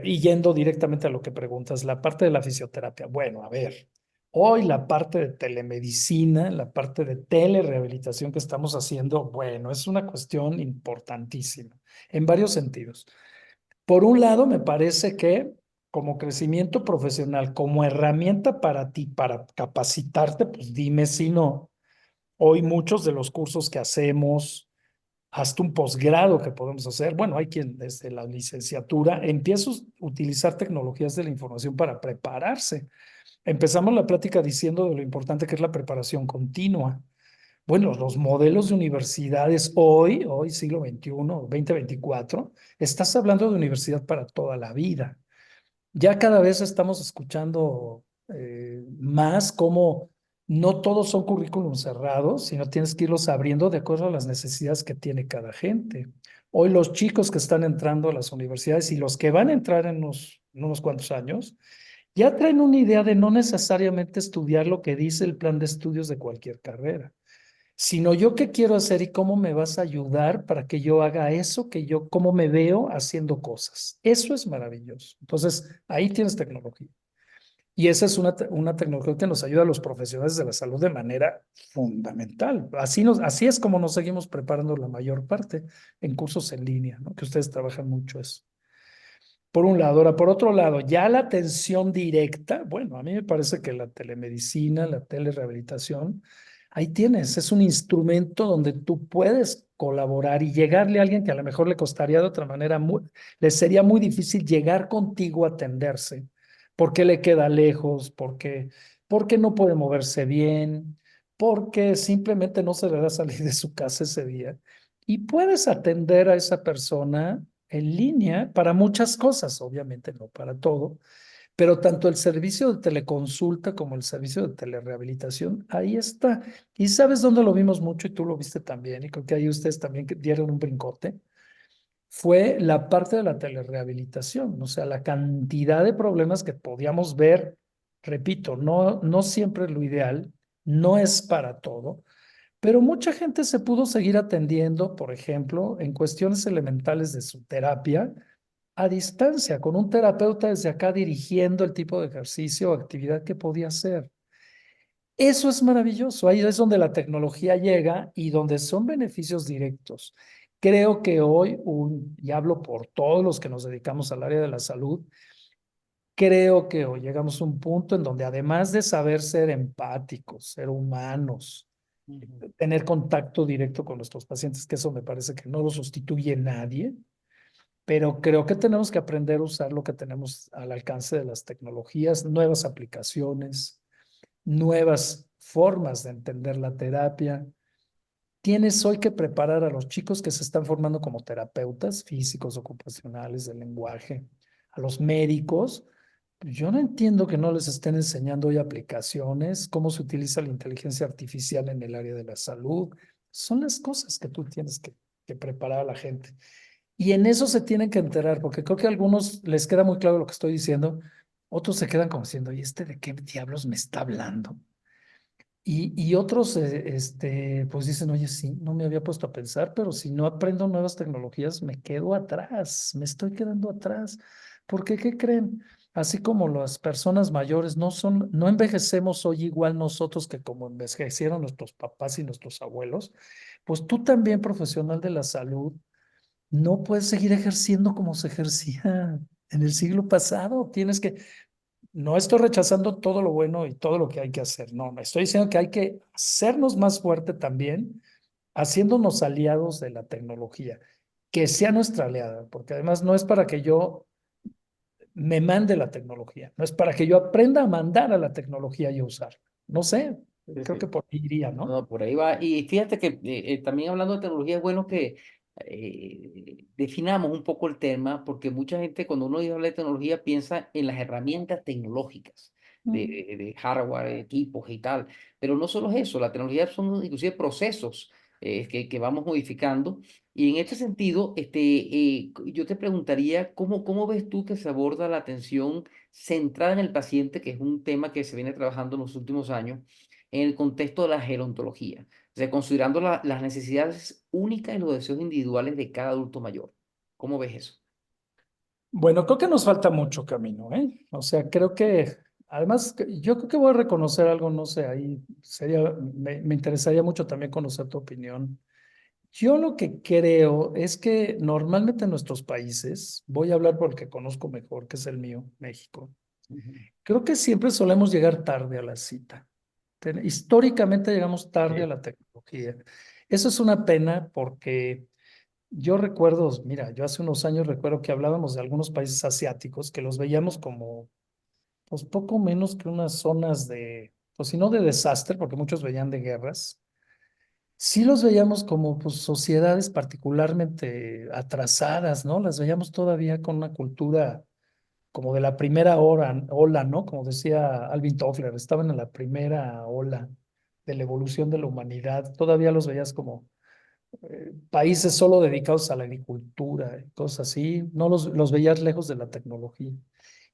y yendo directamente a lo que preguntas, la parte de la fisioterapia. Bueno, a ver, hoy la parte de telemedicina, la parte de telerehabilitación que estamos haciendo, bueno, es una cuestión importantísima en varios sentidos. Por un lado, me parece que como crecimiento profesional, como herramienta para ti, para capacitarte, pues dime si no. Hoy muchos de los cursos que hacemos, hasta un posgrado que podemos hacer. Bueno, hay quien desde la licenciatura empieza a utilizar tecnologías de la información para prepararse. Empezamos la plática diciendo de lo importante que es la preparación continua. Bueno, los modelos de universidades hoy siglo XXI, 2024, estás hablando de universidad para toda la vida. Ya cada vez estamos escuchando más cómo no todos son currículums cerrados, sino tienes que irlos abriendo de acuerdo a las necesidades que tiene cada gente. Hoy los chicos que están entrando a las universidades y los que van a entrar en unos cuantos años, ya traen una idea de no necesariamente estudiar lo que dice el plan de estudios de cualquier carrera, sino yo qué quiero hacer y cómo me vas a ayudar para que yo haga eso, que yo, cómo me veo haciendo cosas. Eso es maravilloso. Entonces, ahí tienes tecnología. Y esa es una tecnología que nos ayuda a los profesionales de la salud de manera fundamental. Así es como nos seguimos preparando la mayor parte en cursos en línea, ¿no? Que ustedes trabajan mucho eso. Por un lado. Ahora, por otro lado, ya la atención directa, bueno, a mí me parece que la telemedicina, la telerehabilitación, ahí tienes, es un instrumento donde tú puedes colaborar y llegarle a alguien que a lo mejor le costaría de otra manera, le sería muy difícil llegar contigo a atenderse, porque le queda lejos, porque no puede moverse bien, porque simplemente no se le da salir de su casa ese día. Y puedes atender a esa persona en línea para muchas cosas, obviamente no para todo, pero tanto el servicio de teleconsulta como el servicio de telerehabilitación, ahí está. ¿Y sabes dónde lo vimos mucho? Y tú lo viste también, y creo que ahí ustedes también dieron un brincote. Fue la parte de la telerehabilitación, o sea, la cantidad de problemas que podíamos ver, repito, no siempre es lo ideal, no es para todo, pero mucha gente se pudo seguir atendiendo, por ejemplo, en cuestiones elementales de su terapia a distancia, con un terapeuta desde acá dirigiendo el tipo de ejercicio o actividad que podía hacer. Eso es maravilloso. Ahí es donde la tecnología llega y donde son beneficios directos. Creo que hoy, y hablo por todos los que nos dedicamos al área de la salud, creo que hoy llegamos a un punto en donde además de saber ser empáticos, ser humanos, Ujú. tener contacto directo con nuestros pacientes, que eso me parece que no lo sustituye nadie, pero creo que tenemos que aprender a usar lo que tenemos al alcance de las tecnologías, nuevas aplicaciones, nuevas formas de entender la terapia. Tienes hoy que preparar a los chicos que se están formando como terapeutas físicos, ocupacionales, del lenguaje, a los médicos. Yo no entiendo que no les estén enseñando hoy aplicaciones, cómo se utiliza la inteligencia artificial en el área de la salud. Son las cosas que tú tienes que preparar a la gente. Y en eso se tienen que enterar, porque creo que a algunos les queda muy claro lo que estoy diciendo, otros se quedan como diciendo, ¿y este de qué diablos me está hablando? Y otros, pues dicen, oye, sí, no me había puesto a pensar, pero si no aprendo nuevas tecnologías, me quedo atrás, me estoy quedando atrás. ¿Por qué? ¿Qué creen? Así como las personas mayores no envejecemos hoy igual nosotros que como envejecieron nuestros papás y nuestros abuelos, pues tú también, profesional de la salud, no puedes seguir ejerciendo como se ejercía en el siglo pasado. Tienes que, no estoy rechazando todo lo bueno y todo lo que hay que hacer. No, me estoy diciendo que hay que hacernos más fuerte también, haciéndonos aliados de la tecnología, que sea nuestra aliada, porque además no es para que yo me mande la tecnología, no es para que yo aprenda a mandar a la tecnología y a usar. No sé, Sí, creo que sí. por ahí iría, ¿no? No, por ahí va. Y fíjate que también hablando de tecnología es bueno que definamos un poco el tema, porque mucha gente cuando uno habla de tecnología piensa en las herramientas tecnológicas, Mm. de hardware, equipos y tal. Pero no solo es eso, la tecnología son inclusive procesos que vamos modificando. Y en este sentido, yo te preguntaría, ¿cómo ves tú que se aborda la atención centrada en el paciente, que es un tema que se viene trabajando en los últimos años? En el contexto de la gerontología, o sea, considerando las necesidades únicas y los deseos individuales de cada adulto mayor. ¿Cómo ves eso? Bueno, creo que nos falta mucho camino, ¿eh? O sea, creo que, además, yo creo que voy a reconocer algo, no sé, ahí sería, me interesaría mucho también conocer tu opinión. Yo lo que creo es que normalmente en nuestros países, voy a hablar por el que conozco mejor, que es el mío, México, Ujú. creo que siempre solemos llegar tarde a la cita. Históricamente llegamos tarde a Sí. la tecnología. Eso es una pena porque yo recuerdo, mira, yo hace unos años recuerdo que hablábamos de algunos países asiáticos que los veíamos como, pues poco menos que unas zonas de, pues si no de desastre, porque muchos veían de guerras, sí los veíamos como pues sociedades particularmente atrasadas, ¿no? Las veíamos todavía con una cultura como de la primera ola, ¿no? Como decía Alvin Toffler, estaban en la primera ola de la evolución de la humanidad, todavía los veías como países solo dedicados a la agricultura y cosas así, no los veías lejos de la tecnología.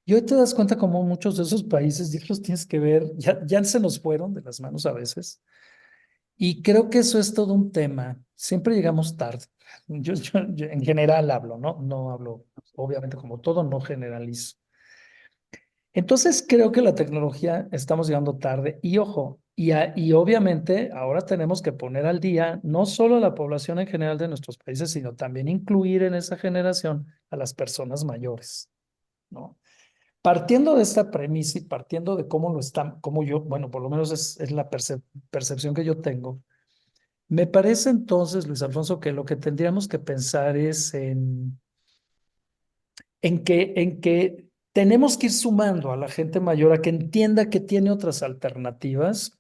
Y hoy te das cuenta como muchos de esos países ya los tienes que ver, ya se nos fueron de las manos a veces. Y creo que eso es todo un tema. Siempre llegamos tarde. Yo en general hablo, ¿no? No hablo, obviamente como todo, no generalizo. Entonces creo que la tecnología estamos llegando tarde y ojo, y obviamente ahora tenemos que poner al día no solo a la población en general de nuestros países, sino también incluir en esa generación a las personas mayores, ¿no? Partiendo de esta premisa y partiendo de cómo lo están, cómo yo, bueno, por lo menos es la percepción que yo tengo, me parece entonces, Luis Alfonso, que lo que tendríamos que pensar es en que tenemos que ir sumando a la gente mayor a que entienda que tiene otras alternativas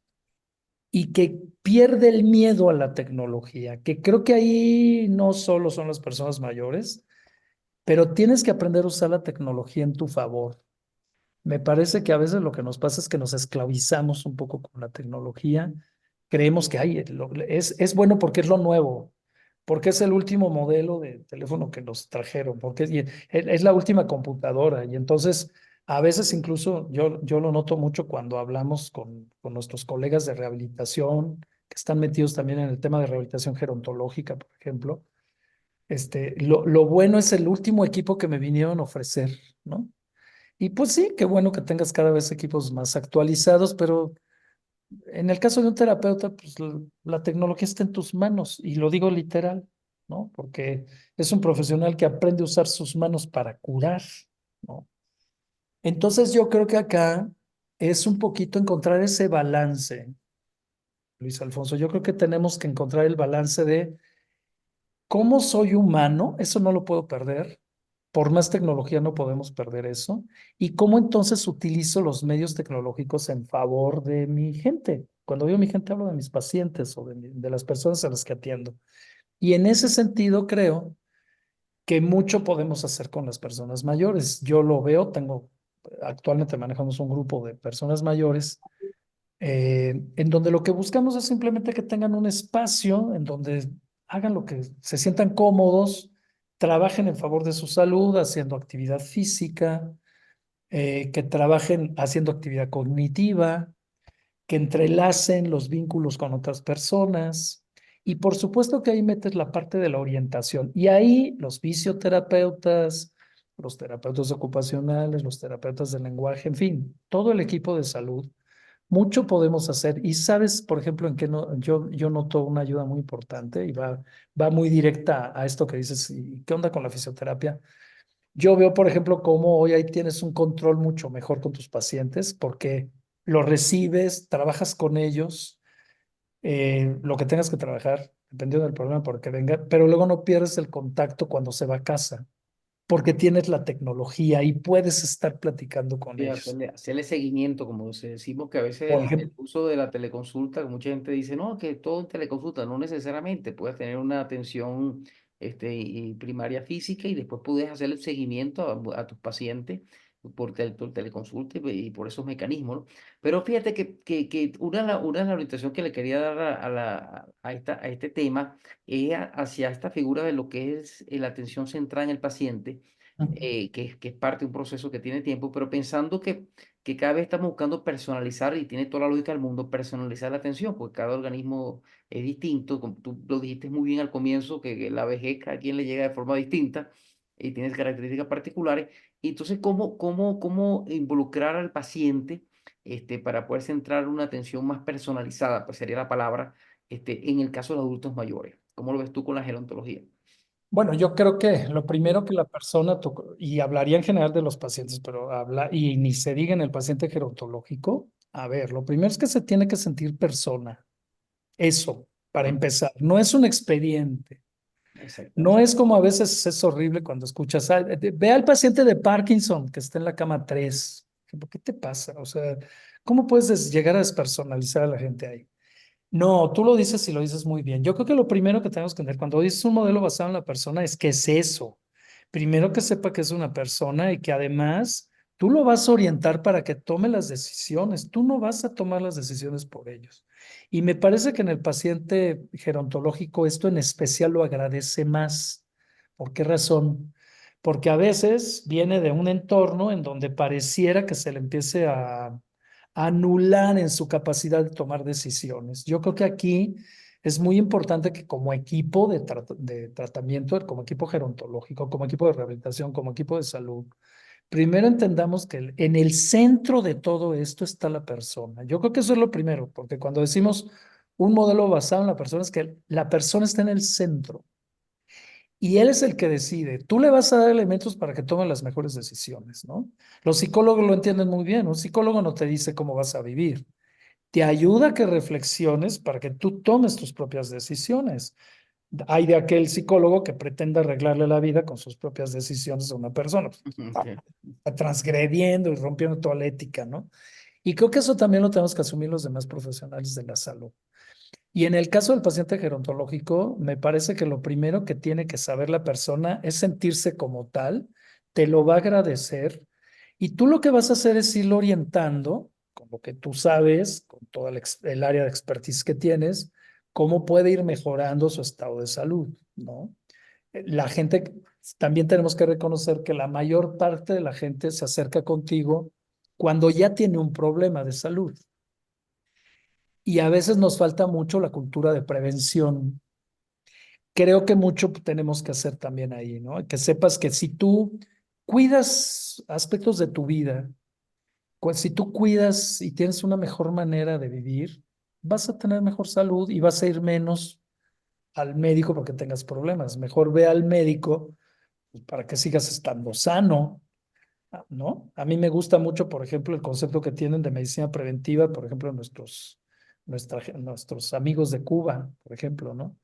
y que pierde el miedo a la tecnología, que creo que ahí no solo son las personas mayores, pero tienes que aprender a usar la tecnología en tu favor. Me parece que a veces lo que nos pasa es que nos esclavizamos un poco con la tecnología. Creemos que ay, es bueno porque es lo nuevo, porque es el último modelo de teléfono que nos trajeron, porque es la última computadora. Y entonces, a veces incluso yo lo noto mucho cuando hablamos con nuestros colegas de rehabilitación, que están metidos también en el tema de rehabilitación gerontológica, por ejemplo. Lo bueno es el último equipo que me vinieron a ofrecer, ¿no? Y pues sí, qué bueno que tengas cada vez equipos más actualizados, pero en el caso de un terapeuta, pues la tecnología está en tus manos y lo digo literal, ¿no? Porque es un profesional que aprende a usar sus manos para curar, ¿no? Entonces yo creo que acá es un poquito encontrar ese balance, Luis Alfonso. Yo creo que tenemos que encontrar el balance de cómo soy humano, eso no lo puedo perder. Por más tecnología no podemos perder eso. ¿Y cómo entonces utilizo los medios tecnológicos en favor de mi gente? Cuando digo mi gente, hablo de mis pacientes o de las personas a las que atiendo. Y en ese sentido, creo que mucho podemos hacer con las personas mayores. Yo lo veo, actualmente manejamos un grupo de personas mayores en donde lo que buscamos es simplemente que tengan un espacio en donde hagan lo que se sientan cómodos, trabajen en favor de su salud, haciendo actividad física, que trabajen haciendo actividad cognitiva, que entrelacen los vínculos con otras personas. Y por supuesto que ahí metes la parte de la orientación. Y ahí los fisioterapeutas, los terapeutas ocupacionales, los terapeutas del lenguaje, en fin, todo el equipo de salud mucho podemos hacer. Y sabes, por ejemplo, en qué no, yo noto una ayuda muy importante y va muy directa a esto que dices, ¿y qué onda con la fisioterapia? Yo veo, por ejemplo, cómo hoy ahí tienes un control mucho mejor con tus pacientes porque los recibes, trabajas con ellos, lo que tengas que trabajar, dependiendo del problema por que venga, pero luego no pierdes el contacto cuando se va a casa, porque tienes la tecnología y puedes estar platicando con Sí, ellos. hacerle seguimiento, como decimos que a veces Por el ejemplo, uso de la teleconsulta, que mucha gente dice, no, que todo en teleconsulta, no necesariamente, puedes tener una atención y primaria física y después puedes hacer el seguimiento a tus pacientes por teleconsulta y por esos mecanismos, ¿no? Pero fíjate que una de las orientaciones que le quería dar a este tema es hacia esta figura de lo que es la atención centrada en el paciente que es parte de un proceso que tiene tiempo, pero pensando que cada vez estamos buscando personalizar, y tiene toda la lógica del mundo, personalizar la atención, porque cada organismo es distinto, como tú lo dijiste muy bien al comienzo, que la vejez a quien le llega de forma distinta y tiene características particulares, y entonces cómo involucrar al paciente para poder centrar una atención más personalizada, pues sería la palabra, en el caso de los adultos mayores. ¿Cómo lo ves tú con la gerontología? bueno, yo creo que lo primero que la persona, y hablaría en general de los pacientes, pero habla, y ni se diga en el paciente gerontológico, a ver, lo primero es que se tiene que sentir persona. Eso, para Mm, empezar, no es un expediente. No exactamente. es como a veces es horrible cuando escuchas, ve al paciente de Parkinson que está en la cama 3. ¿Qué te pasa? O sea, ¿cómo puedes llegar a despersonalizar a la gente ahí? No, tú lo dices y lo dices muy bien. Yo creo que lo primero que tenemos que entender cuando dices un modelo basado en la persona es qué es eso. Primero que sepa que es una persona y que además tú lo vas a orientar para que tome las decisiones. Tú no vas a tomar las decisiones por ellos. Y me parece que en el paciente gerontológico esto en especial lo agradece más. ¿Por qué razón? Porque a veces viene de un entorno en donde pareciera que se le empiece a anular en su capacidad de tomar decisiones. Yo creo que aquí es muy importante que como equipo de tratamiento, como equipo gerontológico, como equipo de rehabilitación, como equipo de salud, primero entendamos que en el centro de todo esto está la persona. Yo creo que eso es lo primero, porque cuando decimos un modelo basado en la persona es que la persona está en el centro y él es el que decide. Tú le vas a dar elementos para que tome las mejores decisiones, ¿no? Los psicólogos lo entienden muy bien. Un psicólogo no te dice cómo vas a vivir. Te ayuda a que reflexiones para que tú tomes tus propias decisiones. Hay de aquel psicólogo que pretende arreglarle la vida con sus propias decisiones a una persona. Pues, está Ok. transgrediendo y rompiendo toda la ética, ¿no? Y creo que eso también lo tenemos que asumir los demás profesionales de la salud. Y en el caso del paciente gerontológico, me parece que lo primero que tiene que saber la persona es sentirse como tal, te lo va a agradecer y tú lo que vas a hacer es irlo orientando con lo que tú sabes, con toda el área de expertise que tienes, cómo puede ir mejorando su estado de salud, ¿no? La gente, también tenemos que reconocer que la mayor parte de la gente se acerca contigo cuando ya tiene un problema de salud. Y a veces nos falta mucho la cultura de prevención. Creo que mucho tenemos que hacer también ahí, ¿no? Que sepas que si tú cuidas aspectos de tu vida, pues si tú cuidas y tienes una mejor manera de vivir, vas a tener mejor salud y vas a ir menos al médico porque tengas problemas. Mejor ve al médico pues, para que sigas estando sano, ¿no? A mí me gusta mucho, por ejemplo, el concepto que tienen de medicina preventiva, por ejemplo, nuestros amigos de Cuba, por ejemplo, ¿no?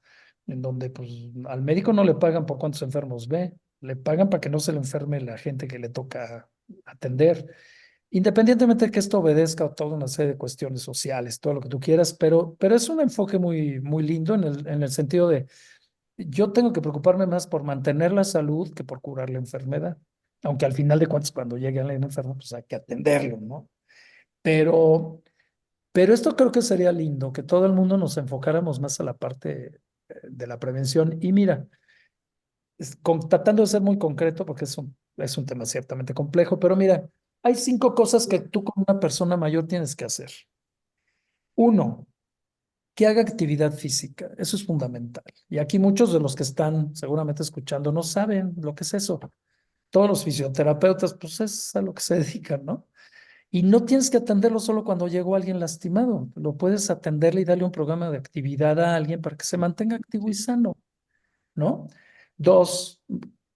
En donde pues al médico no le pagan por cuántos enfermos ve, le pagan para que no se le enferme la gente que le toca atender, independientemente de que esto obedezca a toda una serie de cuestiones sociales, todo lo que tú quieras, pero es un enfoque muy, muy lindo en el sentido de yo tengo que preocuparme más por mantener la salud que por curar la enfermedad. Aunque al final de cuentas, cuando llegue alguien enfermo, pues hay que atenderlo, ¿no? Pero, pero esto creo que sería lindo, que todo el mundo nos enfocáramos más a la parte de la prevención. Y mira, tratando de ser muy concreto, porque es un tema ciertamente complejo, pero mira, hay 5 cosas que tú como una persona mayor tienes que hacer. Uno, que haga actividad física. Eso es fundamental. Y aquí muchos de los que están seguramente escuchando no saben lo que es eso. Todos los fisioterapeutas, pues es a lo que se dedican, ¿no? Y no tienes que atenderlo solo cuando llegó alguien lastimado. Lo puedes atenderle y darle un programa de actividad a alguien para que se mantenga activo y Sí. sano, ¿no? Dos,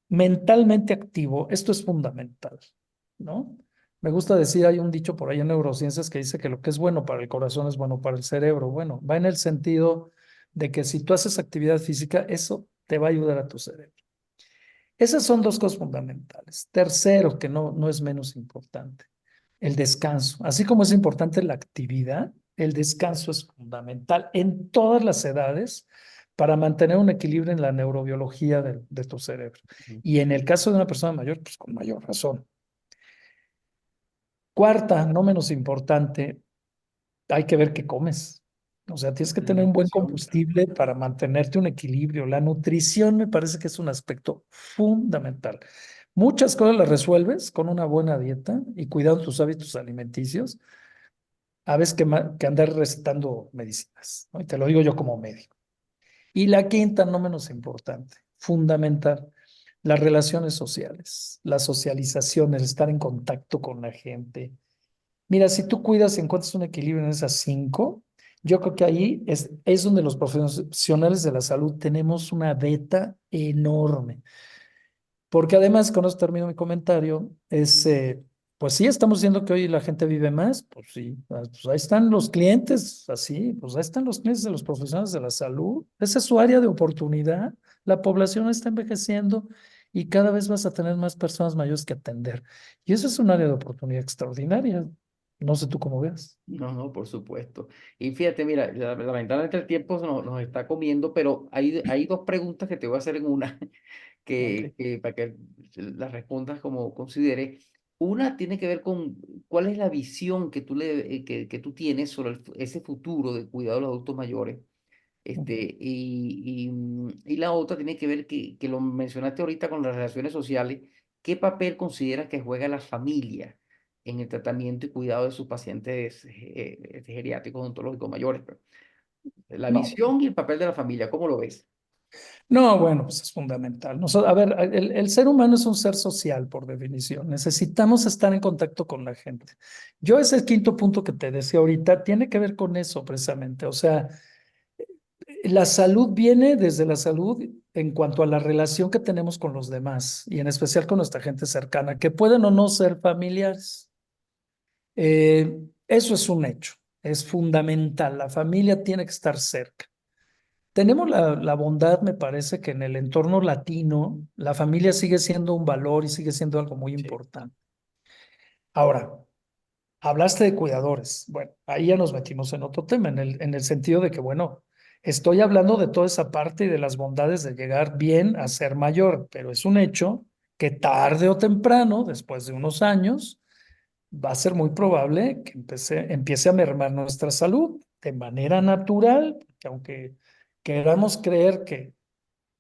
mentalmente activo. Esto es fundamental, ¿no? Me gusta decir, hay un dicho por ahí en neurociencias que dice que lo que es bueno para el corazón es bueno para el cerebro. Bueno, va en el sentido de que si tú haces actividad física, eso te va a ayudar a tu cerebro. Esas son dos cosas fundamentales. Tercero, que no es menos importante, el descanso. Así como es importante la actividad, el descanso es fundamental en todas las edades para mantener un equilibrio en la neurobiología de tu cerebro. Ujú. Y en el caso de una persona mayor, pues con mayor razón. Cuarta, no menos importante, hay que ver qué comes. O sea, tienes que La tener un buen nutrición. combustible para mantenerte un equilibrio. La nutrición me parece que es un aspecto fundamental. Muchas cosas las resuelves con una buena dieta y cuidando tus hábitos alimenticios, a veces que andar recetando medicinas, ¿no? Y te lo digo yo como médico. Y la quinta, no menos importante, fundamental, las relaciones sociales, las socializaciones, estar en contacto con la gente. Mira, si tú cuidas y encuentras un equilibrio en esas cinco, yo creo que ahí es donde los profesionales de la salud tenemos una beta enorme. Porque además, con esto termino mi comentario, pues sí, estamos diciendo que hoy la gente vive más, pues sí, pues ahí están los clientes, así, pues ahí están los clientes de los profesionales de la salud. Esa es su área de oportunidad. La población está envejeciendo y cada vez vas a tener más personas mayores que atender. Y eso es un área de oportunidad extraordinaria. No sé tú cómo veas. No, no, por supuesto. Y fíjate, mira, lamentablemente el tiempo nos está comiendo, pero hay dos preguntas que te voy a hacer en una, Ok. que para que las respondas como consideres. Una tiene que ver con cuál es la visión que que tú tienes sobre ese futuro de cuidado de los adultos mayores. Y la otra tiene que ver que lo mencionaste ahorita con las relaciones sociales. ¿Qué papel consideras que juega la familia en el tratamiento y cuidado de sus pacientes geriátricos, odontológicos mayores, pues? La No, visión y el papel de la familia, ¿cómo lo ves? no, bueno, pues es fundamental. A ver, el ser humano es un ser social por definición. Necesitamos estar en contacto con la gente. Yo ese quinto punto que te decía ahorita tiene que ver con eso precisamente. O sea, la salud viene desde la salud en cuanto a la relación que tenemos con los demás y en especial con nuestra gente cercana, que pueden o no ser familiares. Eso es un hecho, es fundamental. La familia tiene que estar cerca. Tenemos la bondad, me parece, que en el entorno latino la familia sigue siendo un valor y sigue siendo algo muy Sí. importante. Ahora, hablaste de cuidadores. Bueno, ahí ya nos metimos en otro tema, en el sentido de que, bueno, estoy hablando de toda esa parte y de las bondades de llegar bien a ser mayor, pero es un hecho que tarde o temprano, después de unos años, va a ser muy probable que empiece a mermar nuestra salud de manera natural, que aunque queramos creer que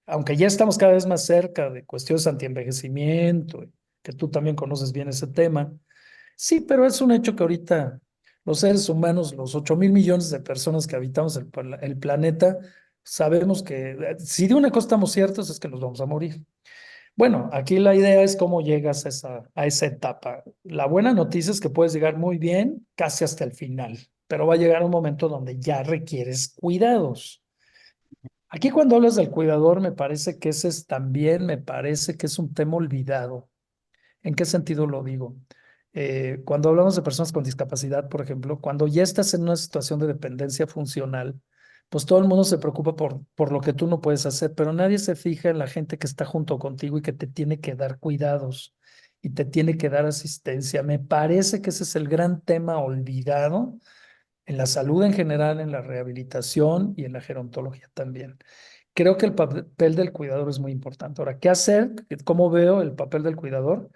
aunque ya estamos cada vez más cerca de cuestiones antienvejecimiento, que tú también conoces bien ese tema, sí, pero es un hecho que ahorita los seres humanos, los 8.000 millones de personas que habitamos el planeta, sabemos que si de una cosa estamos ciertos es que nos vamos a morir. Bueno, aquí la idea es cómo llegas a esa etapa. La buena noticia es que puedes llegar muy bien casi hasta el final, pero va a llegar un momento donde ya requieres cuidados. Aquí cuando hablas del cuidador, me parece que ese es también, me parece que es un tema olvidado. ¿En qué sentido lo digo? Cuando hablamos de personas con discapacidad, por ejemplo, cuando ya estás en una situación de dependencia funcional, pues todo el mundo se preocupa por lo que tú no puedes hacer, pero nadie se fija en la gente que está junto contigo y que te tiene que dar cuidados y te tiene que dar asistencia. Me parece que ese es el gran tema olvidado en la salud en general, en la rehabilitación y en la gerontología también. Creo que el papel del cuidador es muy importante. Ahora, ¿qué hacer? ¿Cómo veo el papel del cuidador?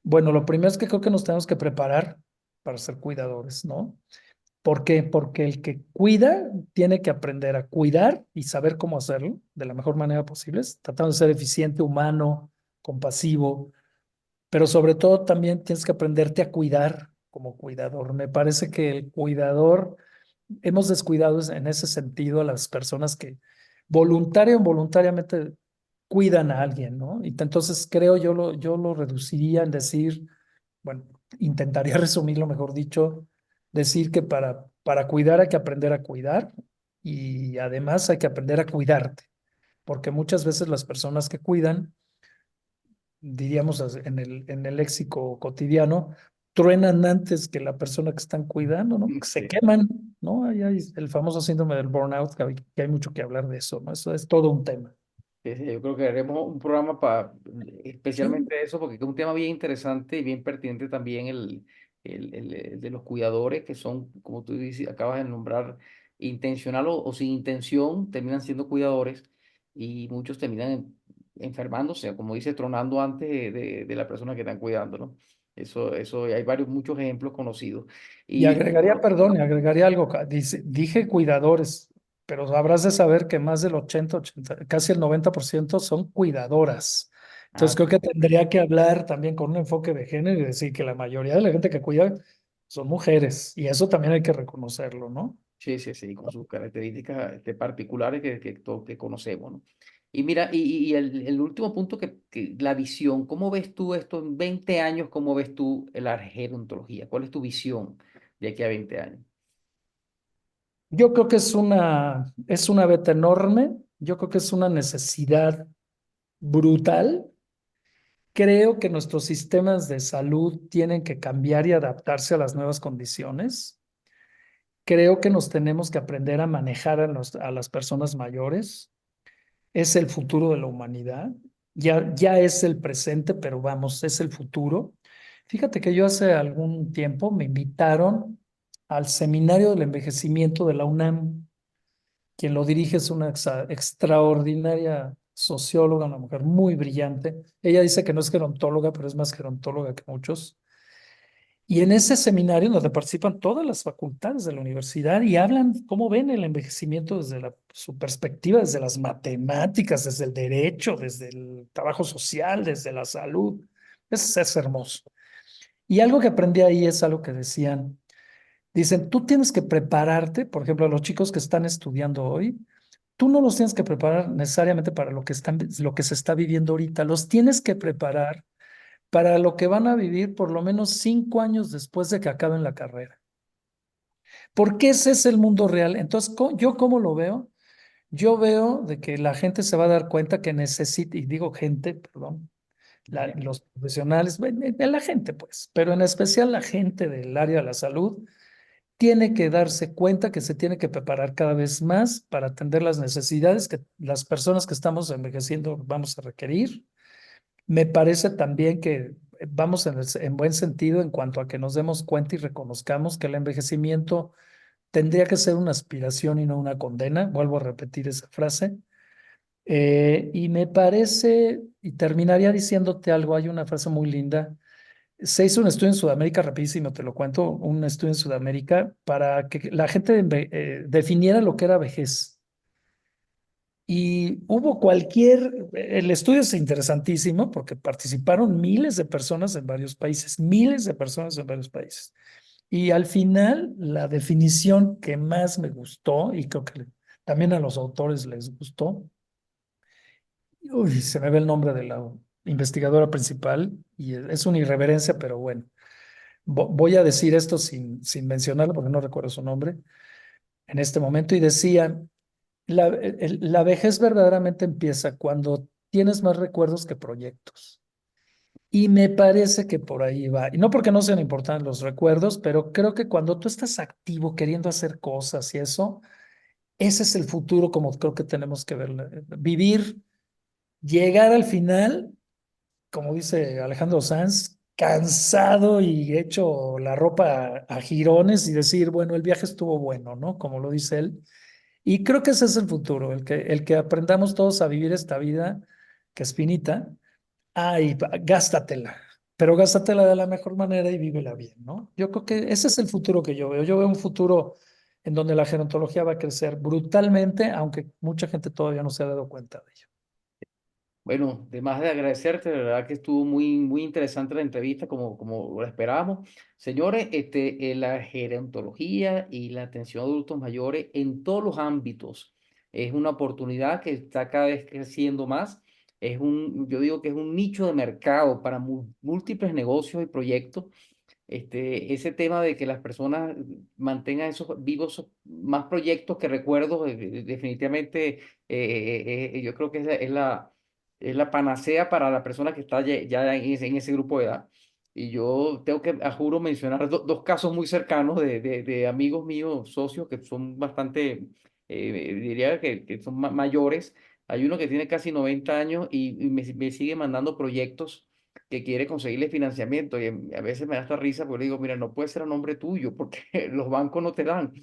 Bueno, lo primero es que creo que nos tenemos que preparar para ser cuidadores, ¿no? ¿Por qué? Porque el que cuida tiene que aprender a cuidar y saber cómo hacerlo de la mejor manera posible, tratando de ser eficiente, humano, compasivo, pero sobre todo también tienes que aprenderte a cuidar como cuidador. Me parece que el cuidador, hemos descuidado en ese sentido a las personas que voluntaria o involuntariamente cuidan a alguien, ¿no? Y entonces creo yo lo reduciría en decir, bueno, intentaría resumirlo, mejor dicho, decir que para cuidar hay que aprender a cuidar y además hay que aprender a cuidarte, porque muchas veces las personas que cuidan, diríamos en el léxico cotidiano, truenan antes que la persona que están cuidando, ¿no? Que se Sí. queman, ¿no? Ahí hay el famoso síndrome del burnout, que hay mucho que hablar de eso, ¿no? Eso es todo un tema. Sí, sí, yo creo que haremos un programa para Sí, especialmente eso, porque es un tema bien interesante y bien pertinente también el de los cuidadores, que son, como tú dices, acabas de nombrar, intencional o sin intención, terminan siendo cuidadores y muchos terminan enfermándose, como dice, tronando antes de la persona que están cuidando, ¿no? Eso, hay varios, muchos ejemplos conocidos. y Y agregaría, perdón, y agregaría algo. Dije cuidadores, pero habrás de saber que más del 80, casi el 90% son cuidadoras. Entonces ah, creo que tendría que hablar también con un enfoque de género y decir que la mayoría de la gente que cuida son mujeres, y eso también hay que reconocerlo, ¿no? sí, sí, sí, con sus características particulares que conocemos, ¿no? Y mira, y el último punto que la visión, ¿cómo ves tú esto en 20 años? ¿Cómo ves tú la gerontología? ¿Cuál es tu visión de aquí a 20 años? Yo creo que es una beta enorme, yo creo que es una necesidad brutal. Creo que nuestros sistemas de salud tienen que cambiar y adaptarse a las nuevas condiciones. Creo que nos tenemos que aprender a manejar a las personas mayores. Es el futuro de la humanidad. Ya es el presente, pero vamos, es el futuro. Fíjate que yo hace algún tiempo me invitaron al seminario del envejecimiento de la UNAM. Quien lo dirige es una extraordinaria socióloga, una mujer muy brillante. Ella dice que no es gerontóloga, pero es más gerontóloga que muchos. Y en ese seminario donde participan todas las facultades de la universidad y hablan cómo ven el envejecimiento desde su perspectiva, desde las matemáticas, desde el derecho, desde el trabajo social, desde la salud. Es hermoso. Y algo que aprendí ahí es algo que decían. Dicen, tú tienes que prepararte, por ejemplo, a los chicos que están estudiando hoy, tú no los tienes que preparar necesariamente para lo que se está viviendo ahorita, los tienes que preparar para lo que van a vivir por lo menos 5 años después de que acaben la carrera. Porque ese es el mundo real. Entonces, ¿yo cómo lo veo? Yo veo de que la gente se va a dar cuenta que necesita, y digo gente, perdón, los profesionales, bueno, la gente pues, pero en especial la gente del área de la salud, tiene que darse cuenta que se tiene que preparar cada vez más para atender las necesidades que las personas que estamos envejeciendo vamos a requerir. Me parece también que vamos en buen sentido en cuanto a que nos demos cuenta y reconozcamos que el envejecimiento tendría que ser una aspiración y no una condena. Vuelvo a repetir esa frase. Y me parece, y terminaría diciéndote algo, hay una frase muy linda. Se hizo un estudio en Sudamérica, rapidísimo, te lo cuento, un estudio en Sudamérica para que la gente definiera lo que era vejez. Y hubo el estudio es interesantísimo porque participaron miles de personas en varios países, miles de personas en varios países. Y al final, la definición que más me gustó, y creo que también a los autores les gustó, uy, se me ve el nombre de la investigadora principal, y es una irreverencia, pero bueno, voy a decir esto sin mencionarlo porque no recuerdo su nombre en este momento, y decía, la vejez verdaderamente empieza cuando tienes más recuerdos que proyectos. Y me parece que por ahí va. Y no porque no sean importantes los recuerdos, pero creo que cuando tú estás activo, queriendo hacer cosas y eso, ese es el futuro como creo que tenemos que verlo. Vivir, llegar al final, como dice Alejandro Sanz, cansado y hecho la ropa a jirones y decir, bueno, el viaje estuvo bueno, ¿no? Como lo dice él. Y creo que ese es el futuro, el que aprendamos todos a vivir esta vida que es finita. Ay, gástatela, pero gástatela de la mejor manera y vívela bien, ¿no? Yo creo que ese es el futuro que yo veo. Yo veo un futuro en donde la gerontología va a crecer brutalmente, aunque mucha gente todavía no se ha dado cuenta de ello. Bueno, además de agradecerte, de verdad que estuvo muy, muy interesante la entrevista, como lo esperábamos. Señores, la gerontología y la atención a adultos mayores en todos los ámbitos es una oportunidad que está cada vez creciendo más. Yo digo que es un nicho de mercado para múltiples negocios y proyectos ese tema de que las personas mantengan esos vivos más proyectos que recuerdos, definitivamente yo creo que es la panacea para la persona que está ya en ese grupo de edad. Y yo tengo que, a juro, mencionar dos casos muy cercanos de amigos míos, socios, que son bastante, diría que son mayores. Hay uno que tiene casi 90 años y me sigue mandando proyectos que quiere conseguirle financiamiento. Y a veces me da esta risa porque le digo, mira, no puede ser a nombre tuyo porque los bancos no te dan.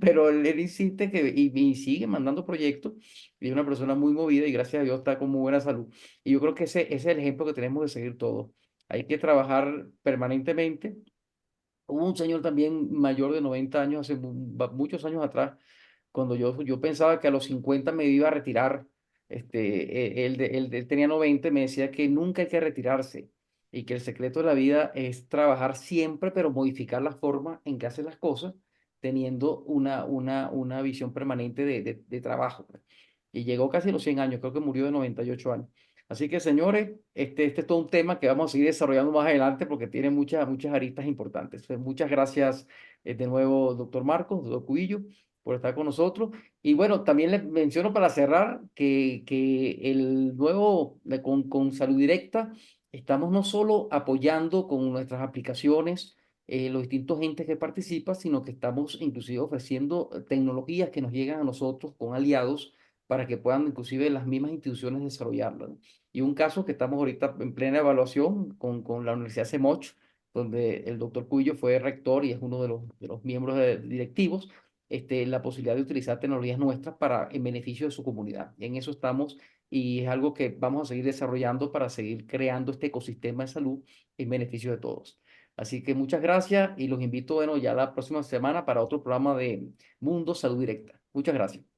Pero él insiste y sigue mandando proyectos y es una persona muy movida y gracias a Dios está con muy buena salud. Y yo creo que ese es el ejemplo que tenemos de seguir todos. Hay que trabajar permanentemente. Hubo un señor también mayor de 90 años, hace muchos años atrás, cuando yo pensaba que a los 50 me iba a retirar, él tenía 90, me decía que nunca hay que retirarse y que el secreto de la vida es trabajar siempre, pero modificar la forma en que haces las cosas, teniendo una visión permanente de trabajo, pues. Y llegó casi a los 100 años, creo que murió de 98 años. Así que, señores, este es todo un tema que vamos a seguir desarrollando más adelante porque tiene muchas aristas importantes. Entonces, muchas gracias de nuevo, doctor Marcos, doctor Cubillo, por estar con nosotros. Y bueno, también les menciono para cerrar que el nuevo, con Salud Directa, estamos no solo apoyando con nuestras aplicaciones los distintos entes que participan, sino que estamos inclusive ofreciendo tecnologías que nos llegan a nosotros con aliados para que puedan inclusive las mismas instituciones desarrollarlas, ¿no? Y un caso que estamos ahorita en plena evaluación con la Universidad CEMOCH, donde el doctor Cuillo fue rector y es uno de los miembros directivos, la posibilidad de utilizar tecnologías nuestras para en beneficio de su comunidad. En eso estamos y es algo que vamos a seguir desarrollando para seguir creando este ecosistema de salud en beneficio de todos. Así que muchas gracias y los invito, bueno, ya la próxima semana para otro programa de Mundo Salud Directa. Muchas gracias.